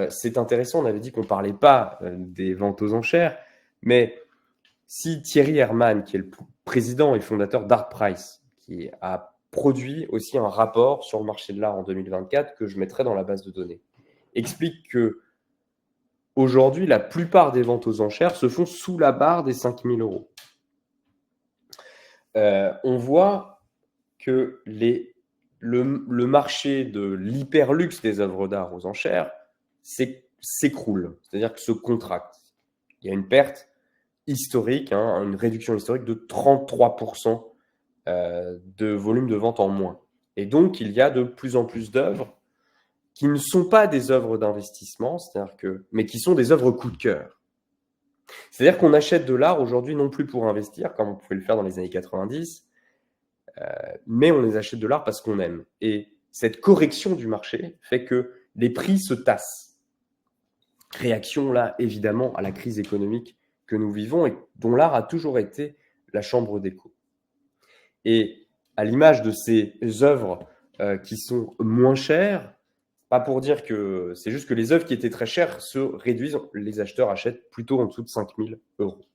c'est intéressant, on avait dit qu'on ne parlait pas des ventes aux enchères, mais si Thierry Hermann, qui est le président et fondateur d'Artprice, qui a produit aussi un rapport sur le marché de l'art en 2024 que je mettrai dans la base de données, explique que aujourd'hui, la plupart des ventes aux enchères se font sous la barre des 5 000 euros. On voit que le marché de l'hyperluxe des œuvres d'art aux enchères s'écroule, c'est-à-dire que se contracte. Il y a une perte historique, hein, une réduction historique de 33% de volume de vente en moins. Et donc, il y a de plus en plus d'œuvres qui ne sont pas des œuvres d'investissement, mais qui sont des œuvres coup de cœur. C'est-à-dire qu'on achète de l'art aujourd'hui non plus pour investir, comme on pouvait le faire dans les années 90, mais on les achète de l'art parce qu'on aime. Et cette correction du marché fait que les prix se tassent. Réaction là, évidemment, à la crise économique que nous vivons et dont l'art a toujours été la chambre d'écho. Et à l'image de ces œuvres qui sont moins chères, pas pour dire que c'est juste que les œuvres qui étaient très chères se réduisent, les acheteurs achètent plutôt en dessous de 5 000 euros.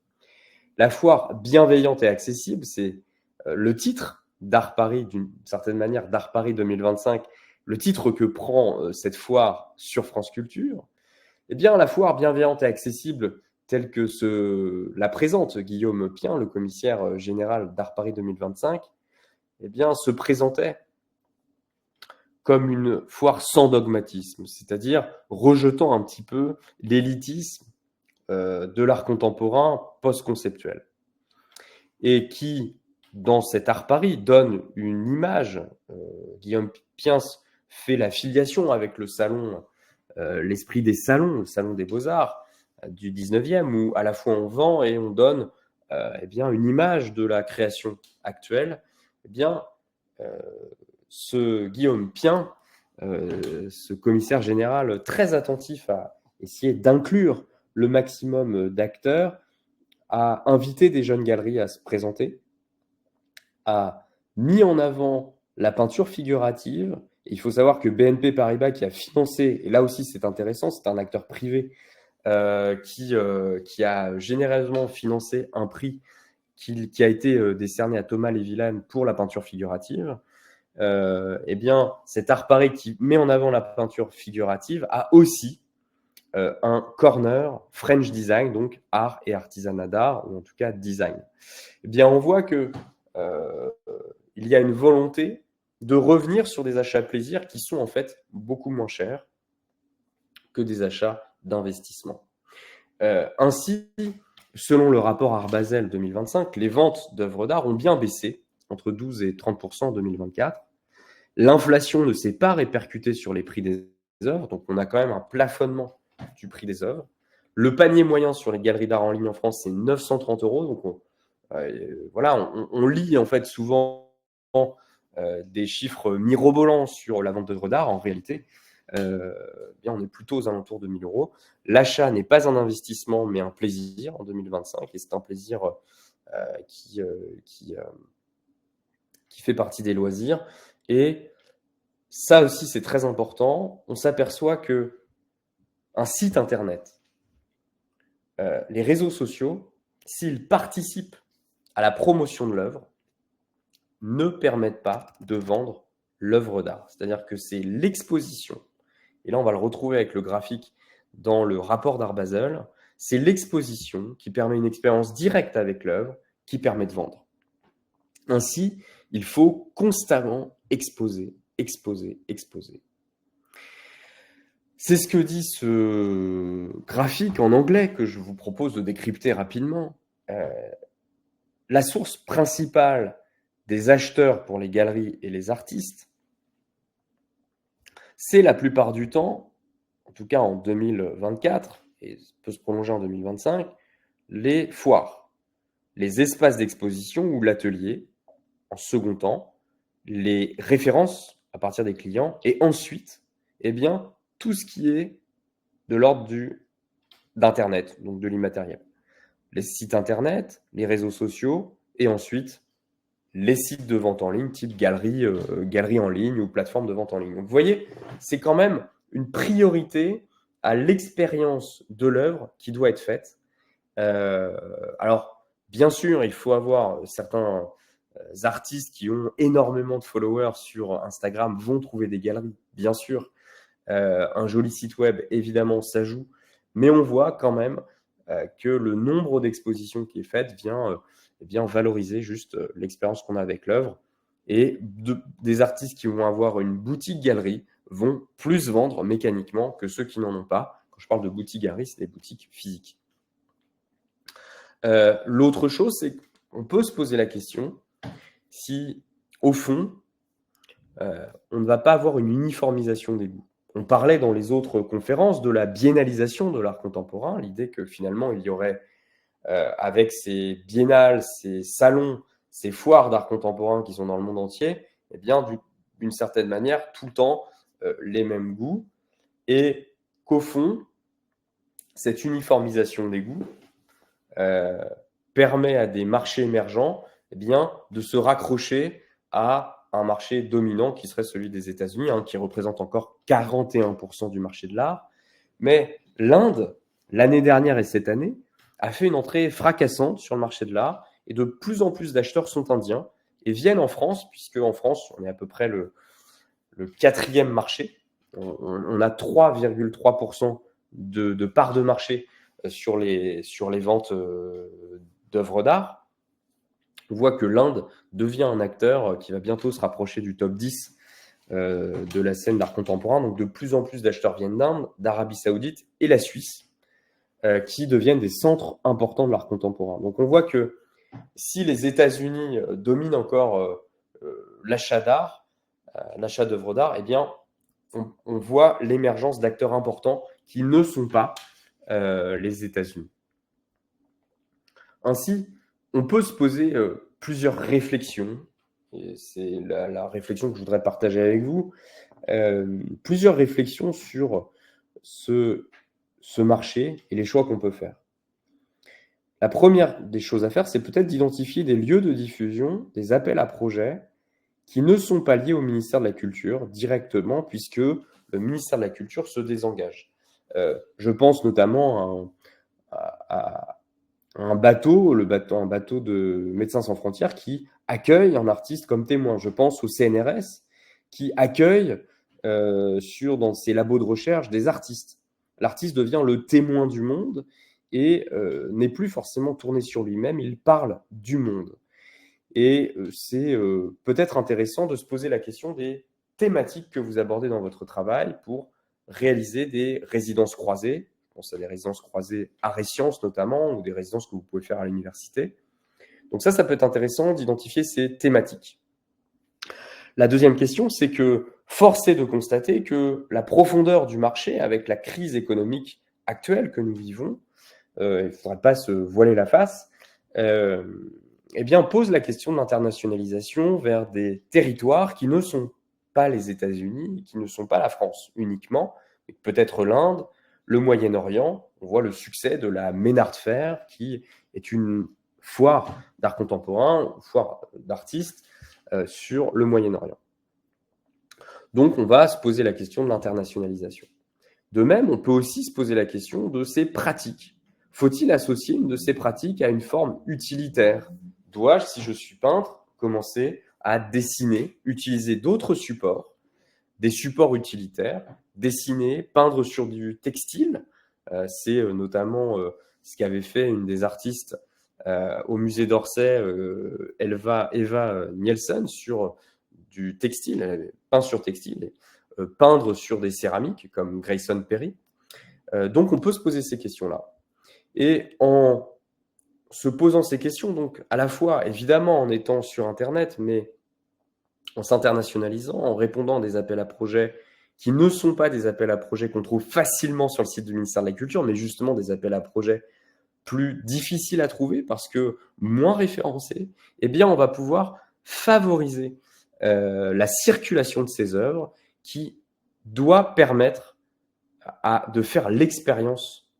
La foire bienveillante et accessible, c'est le titre d'Art Paris, d'une certaine manière, d'Art Paris 2025, le titre que prend cette foire sur France Culture. Eh bien, la foire bienveillante et accessible, telle que la présente Guillaume Pien, le commissaire général d'Art Paris 2025, eh bien, se présentait comme une foire sans dogmatisme, c'est-à-dire rejetant un petit peu l'élitisme de l'art contemporain post-conceptuel. Et qui, dans cet Art Paris, donne une image. Guillaume Pien fait la filiation avec le salon, l'esprit des salons, le salon des beaux-arts du 19e, où à la fois on vend et on donne eh bien, une image de la création actuelle. Eh bien, ce Guillaume Pien, ce commissaire général très attentif à essayer d'inclure le maximum d'acteurs, a invité des jeunes galeries à se présenter, a mis en avant la peinture figurative. Et il faut savoir que BNP Paribas, qui a financé, et là aussi c'est intéressant, c'est un acteur privé qui a généreusement financé un prix qui a été décerné à Thomas Lévillane pour la peinture figurative. Eh bien, cet Art Paris qui met en avant la peinture figurative a aussi un corner French design, donc art et artisanat d'art, ou en tout cas design. Eh bien, on voit que il y a une volonté de revenir sur des achats plaisir qui sont en fait beaucoup moins chers que des achats d'investissement. Ainsi, selon le rapport Art Basel 2025, les ventes d'œuvres d'art ont bien baissé entre 12 et 30% en 2024. L'inflation ne s'est pas répercutée sur les prix des œuvres, donc on a quand même un plafonnement du prix des œuvres. Le panier moyen sur les galeries d'art en ligne en France, c'est 930 euros. Donc on lit en fait souvent des chiffres mirobolants sur la vente d'œuvres d'art. En réalité, bien, on est plutôt aux alentours de 1 000 euros. L'achat n'est pas un investissement, mais un plaisir en 2025, et c'est un plaisir qui fait partie des loisirs. Et ça aussi, c'est très important. On s'aperçoit que un site internet, les réseaux sociaux, s'ils participent à la promotion de l'œuvre, ne permettent pas de vendre l'œuvre d'art. C'est-à-dire que c'est l'exposition. Et là, on va le retrouver avec le graphique dans le rapport d'Art Basel. C'est l'exposition qui permet une expérience directe avec l'œuvre, qui permet de vendre. Ainsi, il faut constamment exposer, exposer, exposer. C'est ce que dit ce graphique en anglais que je vous propose de décrypter rapidement. La source principale des acheteurs pour les galeries et les artistes, c'est la plupart du temps, en tout cas en 2024, et ça peut se prolonger en 2025, les foires, les espaces d'exposition ou l'atelier, en second temps, les références à partir des clients, et ensuite, eh bien, tout ce qui est de l'ordre d'Internet, donc de l'immatériel. Les sites Internet, les réseaux sociaux, et ensuite les sites de vente en ligne, type galerie en ligne ou plateforme de vente en ligne. Donc, vous voyez, c'est quand même une priorité à l'expérience de l'œuvre qui doit être faite. Alors, bien sûr, il faut avoir certains artistes qui ont énormément de followers sur Instagram vont trouver des galeries, bien sûr. Un joli site web, évidemment, ça joue. Mais on voit quand même que le nombre d'expositions qui est faite vient valoriser juste l'expérience qu'on a avec l'œuvre. Et des artistes qui vont avoir une boutique-galerie vont plus vendre mécaniquement que ceux qui n'en ont pas. Quand je parle de boutique-galerie, c'est des boutiques physiques. L'autre chose, c'est qu'on peut se poser la question si, au fond, on ne va pas avoir une uniformisation des goûts. On parlait dans les autres conférences de la biennalisation de l'art contemporain, l'idée que finalement il y aurait, avec ces biennales, ces salons, ces foires d'art contemporain qui sont dans le monde entier, eh bien, d'une certaine manière, tout le temps, les mêmes goûts, et qu'au fond, cette uniformisation des goûts permet à des marchés émergents eh bien, de se raccrocher à un marché dominant qui serait celui des États-Unis, qui représente encore 41% du marché de l'art. Mais l'Inde, l'année dernière et cette année, a fait une entrée fracassante sur le marché de l'art et de plus en plus d'acheteurs sont indiens et viennent en France, puisque en France, on est à peu près le quatrième marché. On a 3,3% de part de marché sur les ventes d'œuvres d'art. On voit que l'Inde devient un acteur qui va bientôt se rapprocher du top 10 de la scène d'art contemporain. Donc, de plus en plus d'acheteurs viennent d'Inde, d'Arabie Saoudite et la Suisse, qui deviennent des centres importants de l'art contemporain. Donc, on voit que si les États-Unis dominent encore l'achat d'art, l'achat d'œuvres d'art, eh bien, on voit l'émergence d'acteurs importants qui ne sont pas les États-Unis. Ainsi, on peut se poser plusieurs réflexions, et c'est la réflexion que je voudrais partager avec vous, plusieurs réflexions sur ce marché et les choix qu'on peut faire. La première des choses à faire, c'est peut-être d'identifier des lieux de diffusion, des appels à projets qui ne sont pas liés au ministère de la Culture directement, puisque le ministère de la Culture se désengage. Je pense notamment à un bateau de Médecins sans frontières qui accueille un artiste comme témoin. Je pense au CNRS qui accueille dans ses labos de recherche des artistes. L'artiste devient le témoin du monde et n'est plus forcément tourné sur lui-même, il parle du monde. Et c'est peut-être intéressant de se poser la question des thématiques que vous abordez dans votre travail pour réaliser des résidences croisées. Je pense à des résidences croisées arts et sciences notamment, ou des résidences que vous pouvez faire à l'université. Donc ça peut être intéressant d'identifier ces thématiques. La deuxième question, c'est que force est de constater que la profondeur du marché, avec la crise économique actuelle que nous vivons, il ne faudrait pas se voiler la face, eh bien, pose la question de l'internationalisation vers des territoires qui ne sont pas les États-Unis, qui ne sont pas la France uniquement, mais peut-être l'Inde, le Moyen-Orient. On voit le succès de la Ménard Fair, qui est une foire d'art contemporain, foire d'artistes sur le Moyen-Orient. Donc, on va se poser la question de l'internationalisation. De même, on peut aussi se poser la question de ces pratiques. Faut-il associer une de ces pratiques à une forme utilitaire? Dois-je, si je suis peintre, commencer à dessiner, utiliser d'autres supports, des supports utilitaires, dessiner, peindre sur du textile? C'est notamment ce qu'avait fait une des artistes au musée d'Orsay, Eva Nielsen, sur du textile. Elle avait peint sur textile, peindre sur des céramiques comme Grayson Perry. Donc on peut se poser ces questions-là. Et en se posant ces questions, donc à la fois évidemment en étant sur Internet, mais en s'internationalisant, en répondant à des appels à projets qui ne sont pas des appels à projets qu'on trouve facilement sur le site du ministère de la Culture, mais justement des appels à projets plus difficiles à trouver parce que moins référencés, eh bien on va pouvoir favoriser la circulation de ces œuvres qui doit permettre de faire l'expérience,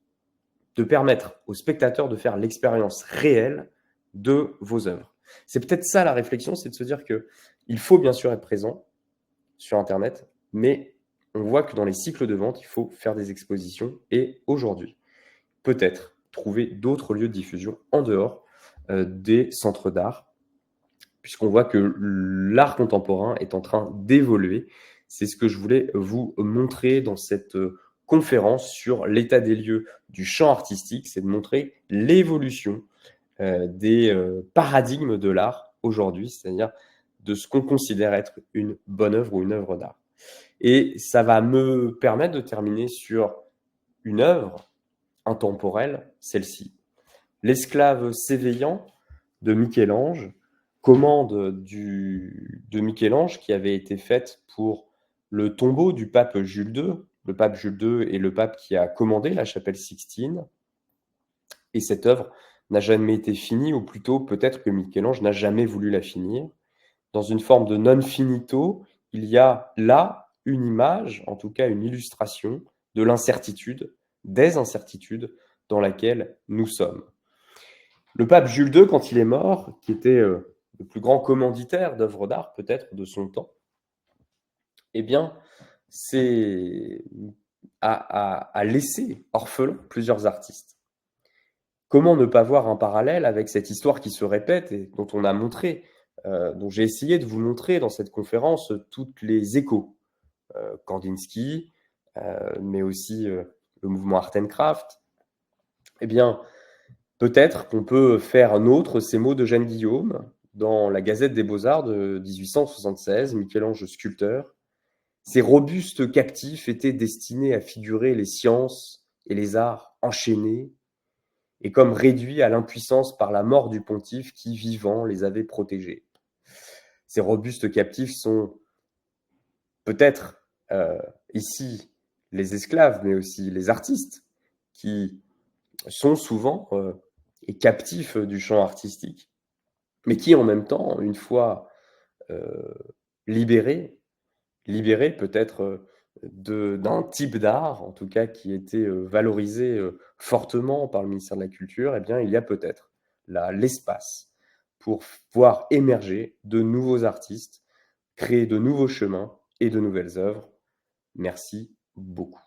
de permettre aux spectateurs de faire l'expérience réelle de vos œuvres. C'est peut-être ça la réflexion, c'est de se dire que il faut bien sûr être présent sur Internet, mais on voit que dans les cycles de vente, il faut faire des expositions et aujourd'hui, peut-être trouver d'autres lieux de diffusion en dehors des centres d'art, puisqu'on voit que l'art contemporain est en train d'évoluer. C'est ce que je voulais vous montrer dans cette conférence sur l'état des lieux du champ artistique, c'est de montrer l'évolution des paradigmes de l'art aujourd'hui, c'est-à-dire de ce qu'on considère être une bonne œuvre ou une œuvre d'art. Et ça va me permettre de terminer sur une œuvre intemporelle, celle-ci. L'esclave s'éveillant de Michel-Ange, commande de Michel-Ange qui avait été faite pour le tombeau du pape Jules II. Le pape Jules II est le pape qui a commandé la chapelle Sixtine. Et cette œuvre n'a jamais été finie, ou plutôt peut-être que Michel-Ange n'a jamais voulu la finir. Dans une forme de non finito, il y a là une image, en tout cas une illustration, de l'incertitude, des incertitudes dans laquelle nous sommes. Le pape Jules II, quand il est mort, qui était le plus grand commanditaire d'œuvres d'art peut-être de son temps, eh bien, a laissé orphelins plusieurs artistes. Comment ne pas voir un parallèle avec cette histoire qui se répète et dont on a montré, dont j'ai essayé de vous montrer dans cette conférence toutes les échos. Kandinsky, mais aussi le mouvement Art and Craft. Eh bien, peut-être qu'on peut faire nôtre ces mots de Jeanne Guillaume dans la Gazette des Beaux-Arts de 1876, Michel-Ange sculpteur. Ces robustes captifs étaient destinés à figurer les sciences et les arts enchaînés, et comme réduits à l'impuissance par la mort du pontife qui, vivant, les avait protégés. Ces robustes captifs sont peut-être ici les esclaves, mais aussi les artistes, qui sont souvent et captifs du champ artistique, mais qui en même temps, une fois libérés peut-être d'un type d'art, en tout cas qui était valorisé fortement par le ministère de la Culture, eh bien il y a peut-être là l'espace pour voir émerger de nouveaux artistes, créer de nouveaux chemins et de nouvelles œuvres. Merci beaucoup.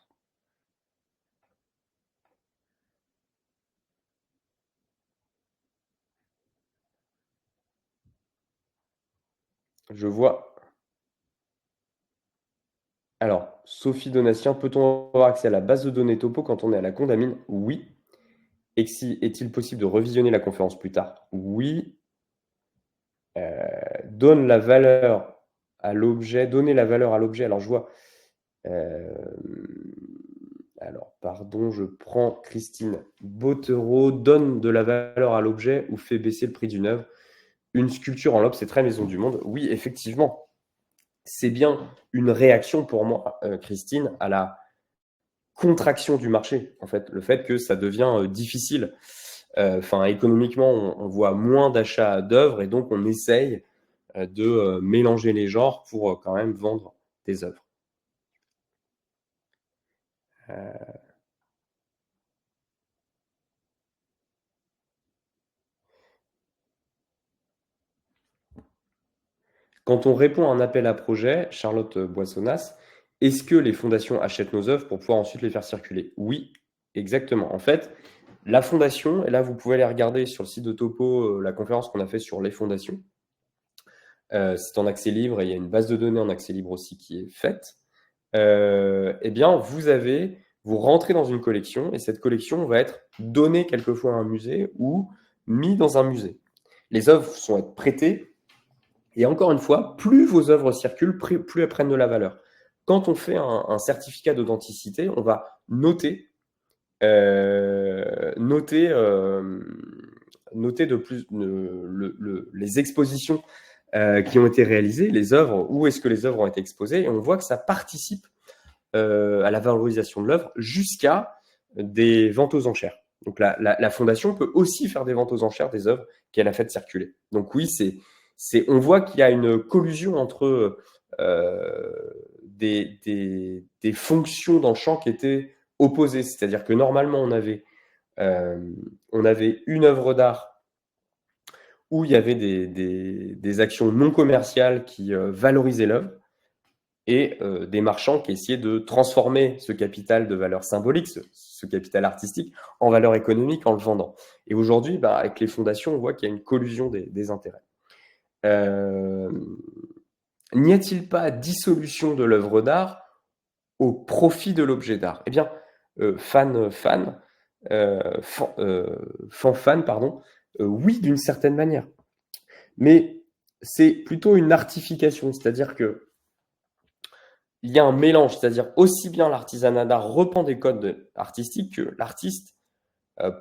Je vois. Alors, Sophie Donatien, peut-on avoir accès à la base de données topo quand on est à la Condamine? Oui. Est-il possible de revisionner la conférence plus tard? Oui. Donne la valeur à l'objet, donner la valeur à l'objet. Alors, je vois. Alors, pardon, je prends Christine Bottereau. Donne de la valeur à l'objet ou fait baisser le prix d'une œuvre. Une sculpture en lobe, c'est très Maison du Monde. Oui, effectivement. C'est bien une réaction pour moi, Christine, à la contraction du marché. En fait, le fait que ça devient difficile. Économiquement, on voit moins d'achats d'œuvres et donc on essaye de mélanger les genres pour quand même vendre des œuvres. Euh, Quand on répond à un appel à projet, Charlotte Boissonnas, est-ce que les fondations achètent nos œuvres pour pouvoir ensuite les faire circuler? Oui, exactement. En fait, la fondation, et là vous pouvez aller regarder sur le site de Topo la conférence qu'on a fait sur les fondations. C'est en accès libre et il y a une base de données en accès libre aussi qui est faite. Eh bien, vous rentrez dans une collection et cette collection va être donnée quelquefois à un musée ou mise dans un musée. Les œuvres sont être prêtées et encore une fois, plus vos œuvres circulent, plus elles prennent de la valeur. Quand on fait un certificat d'authenticité, on va noter, noter, noter de plus les expositions qui ont été réalisées, les œuvres, où est-ce que les œuvres ont été exposées, et on voit que ça participe à la valorisation de l'œuvre jusqu'à des ventes aux enchères. Donc la fondation peut aussi faire des ventes aux enchères des œuvres qu'elle a faites circuler. Donc oui, on voit qu'il y a une collusion entre des fonctions dans le champ qui étaient opposées. C'est-à-dire que normalement, on avait une œuvre d'art où il y avait des actions non commerciales qui valorisaient l'œuvre et des marchands qui essayaient de transformer ce capital de valeur symbolique, ce capital artistique, en valeur économique en le vendant. Et aujourd'hui, avec les fondations, on voit qu'il y a une collusion des intérêts. N'y a-t-il pas dissolution de l'œuvre d'art au profit de l'objet d'art? Eh bien, fan, pardon, oui, d'une certaine manière. Mais c'est plutôt une artification, c'est-à-dire que il y a un mélange, c'est-à-dire aussi bien l'artisanat d'art reprend des codes artistiques que l'artiste,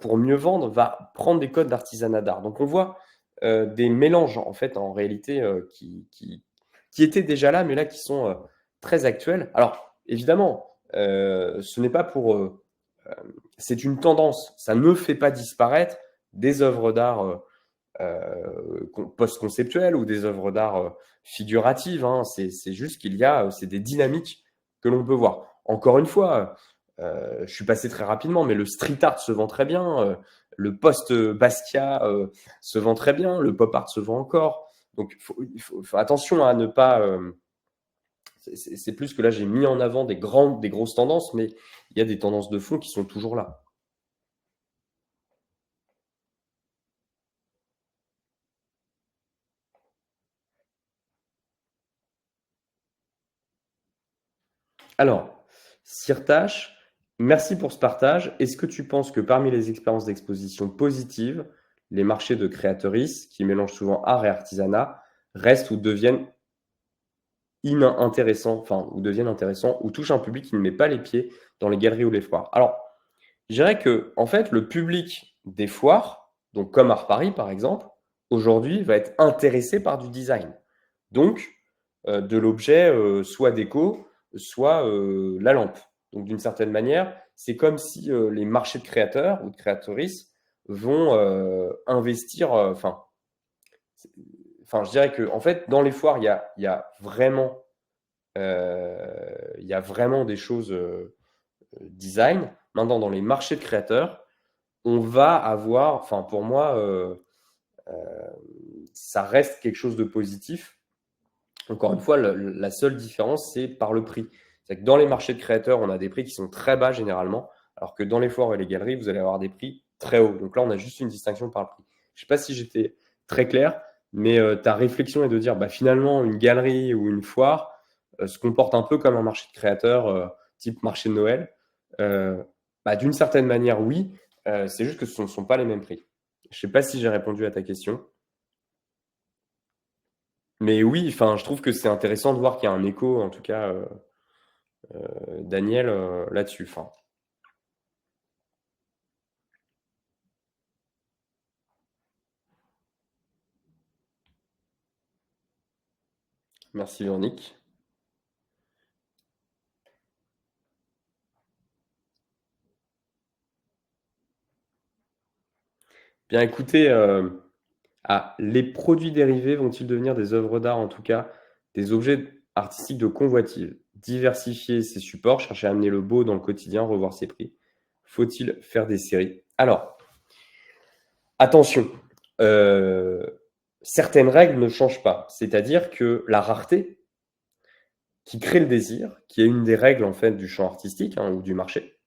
pour mieux vendre, va prendre des codes d'artisanat d'art. Donc on voit des mélanges en fait en réalité qui étaient déjà là, mais là qui sont très actuels. Alors évidemment, ce n'est pas pour, c'est une tendance. Ça ne fait pas disparaître des œuvres d'art post-conceptuelles ou des œuvres d'art figuratives. Hein. C'est juste qu'il y a, c'est des dynamiques que l'on peut voir. Encore une fois, je suis passé très rapidement, mais le street art se vend très bien, le post-Basquiat se vend très bien, le pop art se vend encore. Donc, il faut attention à ne pas. C'est plus que là, j'ai mis en avant des grosses tendances, mais il y a des tendances de fond qui sont toujours là. Alors, Sirtache, merci pour ce partage. Est-ce que tu penses que parmi les expériences d'exposition positives, les marchés de créateuristes, qui mélangent souvent art et artisanat, restent ou deviennent inintéressants, enfin, ou deviennent intéressants, ou touchent un public qui ne met pas les pieds dans les galeries ou les foires? Alors, je dirais que, en fait, le public des foires, donc comme Art Paris par exemple, aujourd'hui va être intéressé par du design. Donc, de l'objet soit déco, soit la lampe. Donc, d'une certaine manière, c'est comme si les marchés de créateurs ou de créatrices vont investir. Enfin, je dirais que, en fait, dans les foires, il y a vraiment des choses design. Maintenant, dans les marchés de créateurs, on va avoir, enfin, pour moi, ça reste quelque chose de positif. Encore une fois, la seule différence, c'est par le prix. C'est que dans les marchés de créateurs, on a des prix qui sont très bas généralement, alors que dans les foires et les galeries, vous allez avoir des prix très hauts. Donc là, on a juste une distinction par le prix. Je ne sais pas si j'étais très clair, mais ta réflexion est de dire, finalement, une galerie ou une foire se comporte un peu comme un marché de créateurs, type marché de Noël. D'une certaine manière, oui. C'est juste que ce ne sont pas les mêmes prix. Je ne sais pas si j'ai répondu à ta question. Mais oui, enfin, je trouve que c'est intéressant de voir qu'il y a un écho, en tout cas, Daniel, là-dessus. Enfin, merci Véronique. Bien écoutez, les produits dérivés vont-ils devenir des œuvres d'art, en tout cas des objets artistique de convoitise. Diversifier ses supports, chercher à amener le beau dans le quotidien, revoir ses prix. Faut-il faire des séries? Alors, attention, certaines règles ne changent pas. C'est-à-dire que la rareté qui crée le désir, qui est une des règles en fait du champ artistique ou du marché,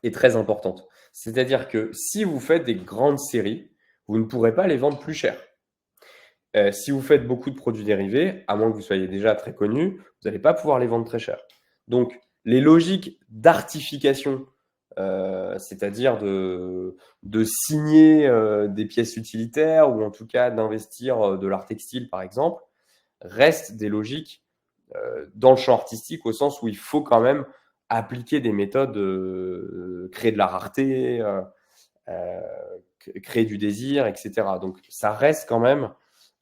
est très importante. C'est-à-dire que si vous faites des grandes séries, vous ne pourrez pas les vendre plus cher. Si vous faites beaucoup de produits dérivés, à moins que vous soyez déjà très connu, vous n'allez pas pouvoir les vendre très cher. Donc, les logiques d'artification, c'est-à-dire de signer des pièces utilitaires ou en tout cas d'investir de l'art textile, par exemple, restent des logiques dans le champ artistique au sens où il faut quand même appliquer des méthodes, créer de la rareté, créer du désir, etc. Donc, ça reste quand même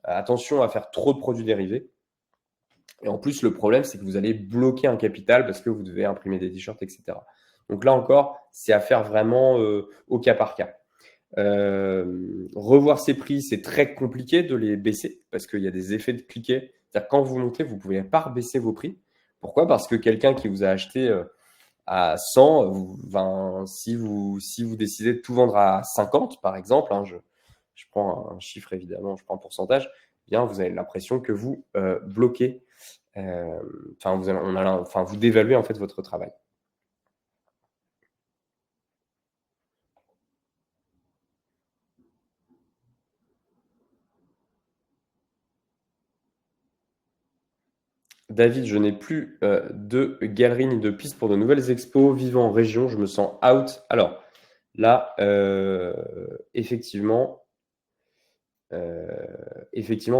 attention à faire trop de produits dérivés. Et en plus, le problème, c'est que vous allez bloquer un capital parce que vous devez imprimer des t-shirts, etc. Donc là encore, c'est à faire vraiment au cas par cas. Revoir ses prix, c'est très compliqué de les baisser parce qu'il y a des effets de cliquet. C'est-à-dire que quand vous montez, vous ne pouvez pas baisser vos prix. Pourquoi? Parce que quelqu'un qui vous a acheté à 100, si vous décidez de tout vendre à 50, par exemple, je prends un chiffre évidemment, je prends un pourcentage, eh bien vous avez l'impression que vous bloquez, vous dévaluez en fait votre travail. David, je n'ai plus de galerie ni de piste pour de nouvelles expos. Vivant en région, je me sens out. Alors là, effectivement,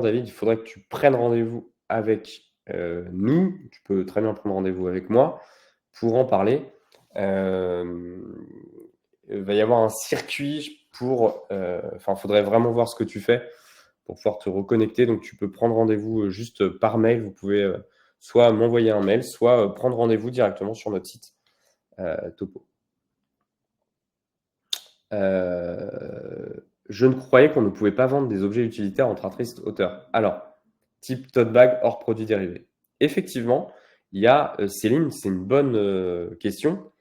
David, il faudrait que tu prennes rendez-vous avec nous. Tu peux très bien prendre rendez-vous avec moi pour en parler. Il va y avoir un circuit pour. Il faudrait vraiment voir ce que tu fais pour pouvoir te reconnecter. Donc, tu peux prendre rendez-vous juste par mail. Vous pouvez soit m'envoyer un mail, soit prendre rendez-vous directement sur notre site Topo. Je ne croyais qu'on ne pouvait pas vendre des objets utilitaires entre artistes auteurs. Alors, type tote bag hors produits dérivés. Effectivement, il y a, Céline, c'est une bonne question.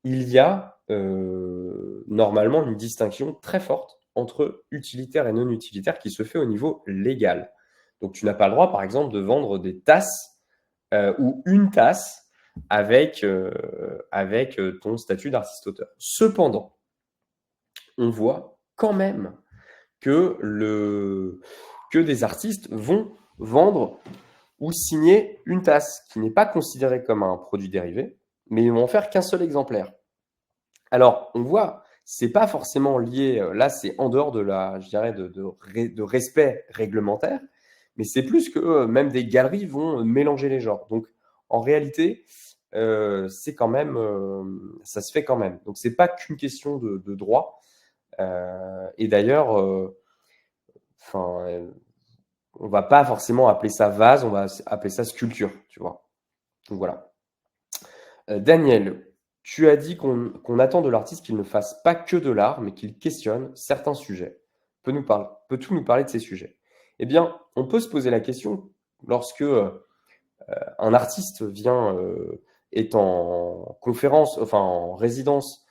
Il y a normalement une distinction très forte entre utilitaire et non utilitaire qui se fait au niveau légal. Donc, tu n'as pas le droit, par exemple, de vendre des tasses ou une tasse avec ton statut d'artiste-auteur. Cependant, on voit quand même que des artistes vont vendre ou signer une tasse qui n'est pas considérée comme un produit dérivé, mais ils vont en faire qu'un seul exemplaire. Alors, on voit, c'est pas forcément lié, là c'est en dehors de de respect réglementaire, mais c'est plus que même des galeries vont mélanger les genres. Donc, en réalité, c'est quand même, ça se fait quand même. Donc, c'est pas qu'une question de droit. Et d'ailleurs, on va pas forcément appeler ça vase, on va appeler ça sculpture, tu vois. Donc voilà. Daniel, tu as dit qu'on attend de l'artiste qu'il ne fasse pas que de l'art, mais qu'il questionne certains sujets. Peux-tu nous parler de ces sujets? Eh bien, on peut se poser la question lorsque un artiste est en conférence, enfin en résidence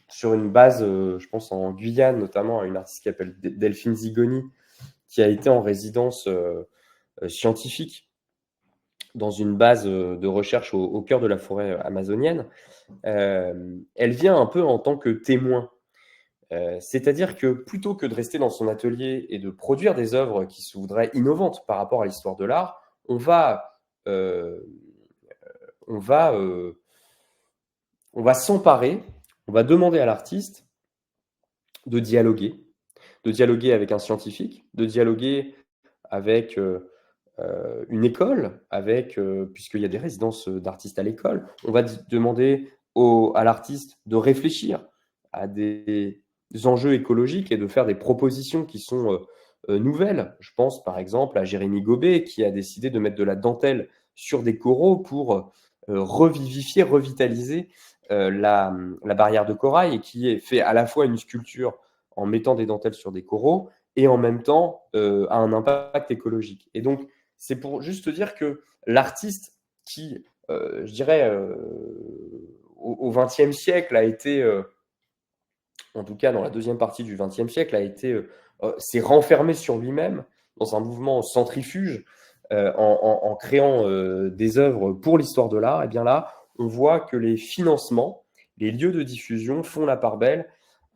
sur une base, je pense en Guyane notamment, une artiste qui s'appelle Delphine Zigoni, qui a été en résidence scientifique dans une base de recherche au cœur de la forêt amazonienne. Elle vient un peu en tant que témoin. C'est-à-dire que plutôt que de rester dans son atelier et de produire des œuvres qui se voudraient innovantes par rapport à l'histoire de l'art, on va s'emparer, on va demander à l'artiste de dialoguer avec un scientifique, de dialoguer avec une école, puisqu'il y a des résidences d'artistes à l'école. On va demander à l'artiste de réfléchir à des enjeux écologiques et de faire des propositions qui sont nouvelles. Je pense par exemple à Jérémy Gobet qui a décidé de mettre de la dentelle sur des coraux pour revivifier, revitaliser la barrière de corail et qui fait à la fois une sculpture en mettant des dentelles sur des coraux et en même temps a un impact écologique. Et donc, c'est pour juste te dire que l'artiste qui, je dirais, au XXe siècle a été, en tout cas dans la deuxième partie du XXe siècle, s'est renfermé sur lui-même dans un mouvement centrifuge en créant des œuvres pour l'histoire de l'art. Et bien là, on voit que les financements, les lieux de diffusion font la part belle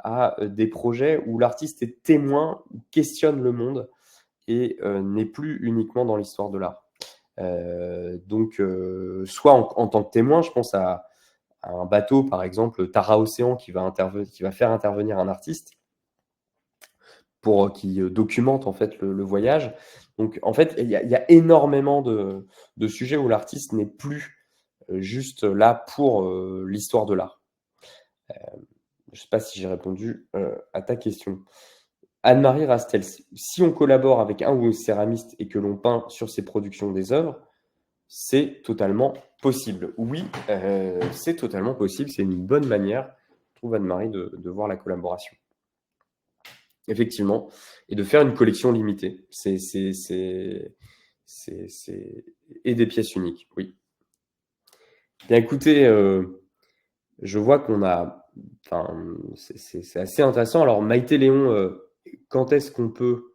à des projets où l'artiste est témoin, questionne le monde et n'est plus uniquement dans l'histoire de l'art. Donc, soit en tant que témoin, je pense à un bateau, par exemple, Tara Océan, qui va faire intervenir un artiste pour qui documente en fait le voyage. Donc, en fait, il y a énormément de sujets où l'artiste n'est plus juste là pour l'histoire de l'art. Je ne sais pas si j'ai répondu à ta question. Anne-Marie Rastel, si on collabore avec un ou une céramiste et que l'on peint sur ses productions des œuvres, c'est totalement possible. Oui, c'est totalement possible. C'est une bonne manière, je trouve, Anne-Marie, de voir la collaboration. Effectivement. Et de faire une collection limitée. Et des pièces uniques, oui. Bien écoutez, je vois qu'on a... Enfin, c'est assez intéressant. Alors, Maïté Léon, quand est-ce qu'on peut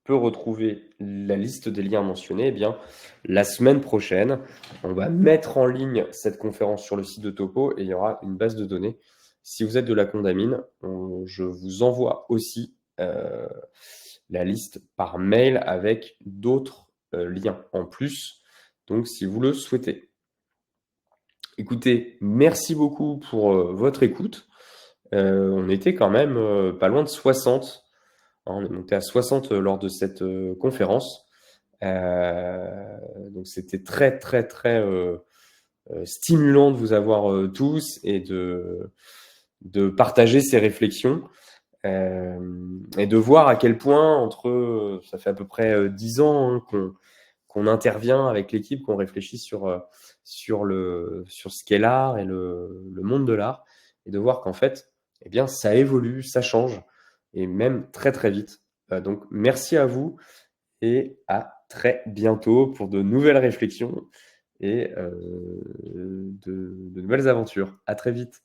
retrouver la liste des liens mentionnés? Eh bien, la semaine prochaine, on va mettre en ligne cette conférence sur le site de Topo et il y aura une base de données. Si vous êtes de la Condamine, je vous envoie aussi la liste par mail avec d'autres liens en plus. Donc, si vous le souhaitez. Écoutez, merci beaucoup pour votre écoute. On était quand même pas loin de 60. On est monté à 60 lors de cette conférence. Donc, c'était très, très, très stimulant de vous avoir tous et de partager ces réflexions et de voir à quel point, ça fait à peu près 10 ans qu'on intervient avec l'équipe, qu'on réfléchit sur ce qu'est l'art et le monde de l'art, et de voir qu'en fait, eh bien, ça évolue, ça change, et même très très vite. Donc, merci à vous et à très bientôt pour de nouvelles réflexions et de nouvelles aventures. À très vite.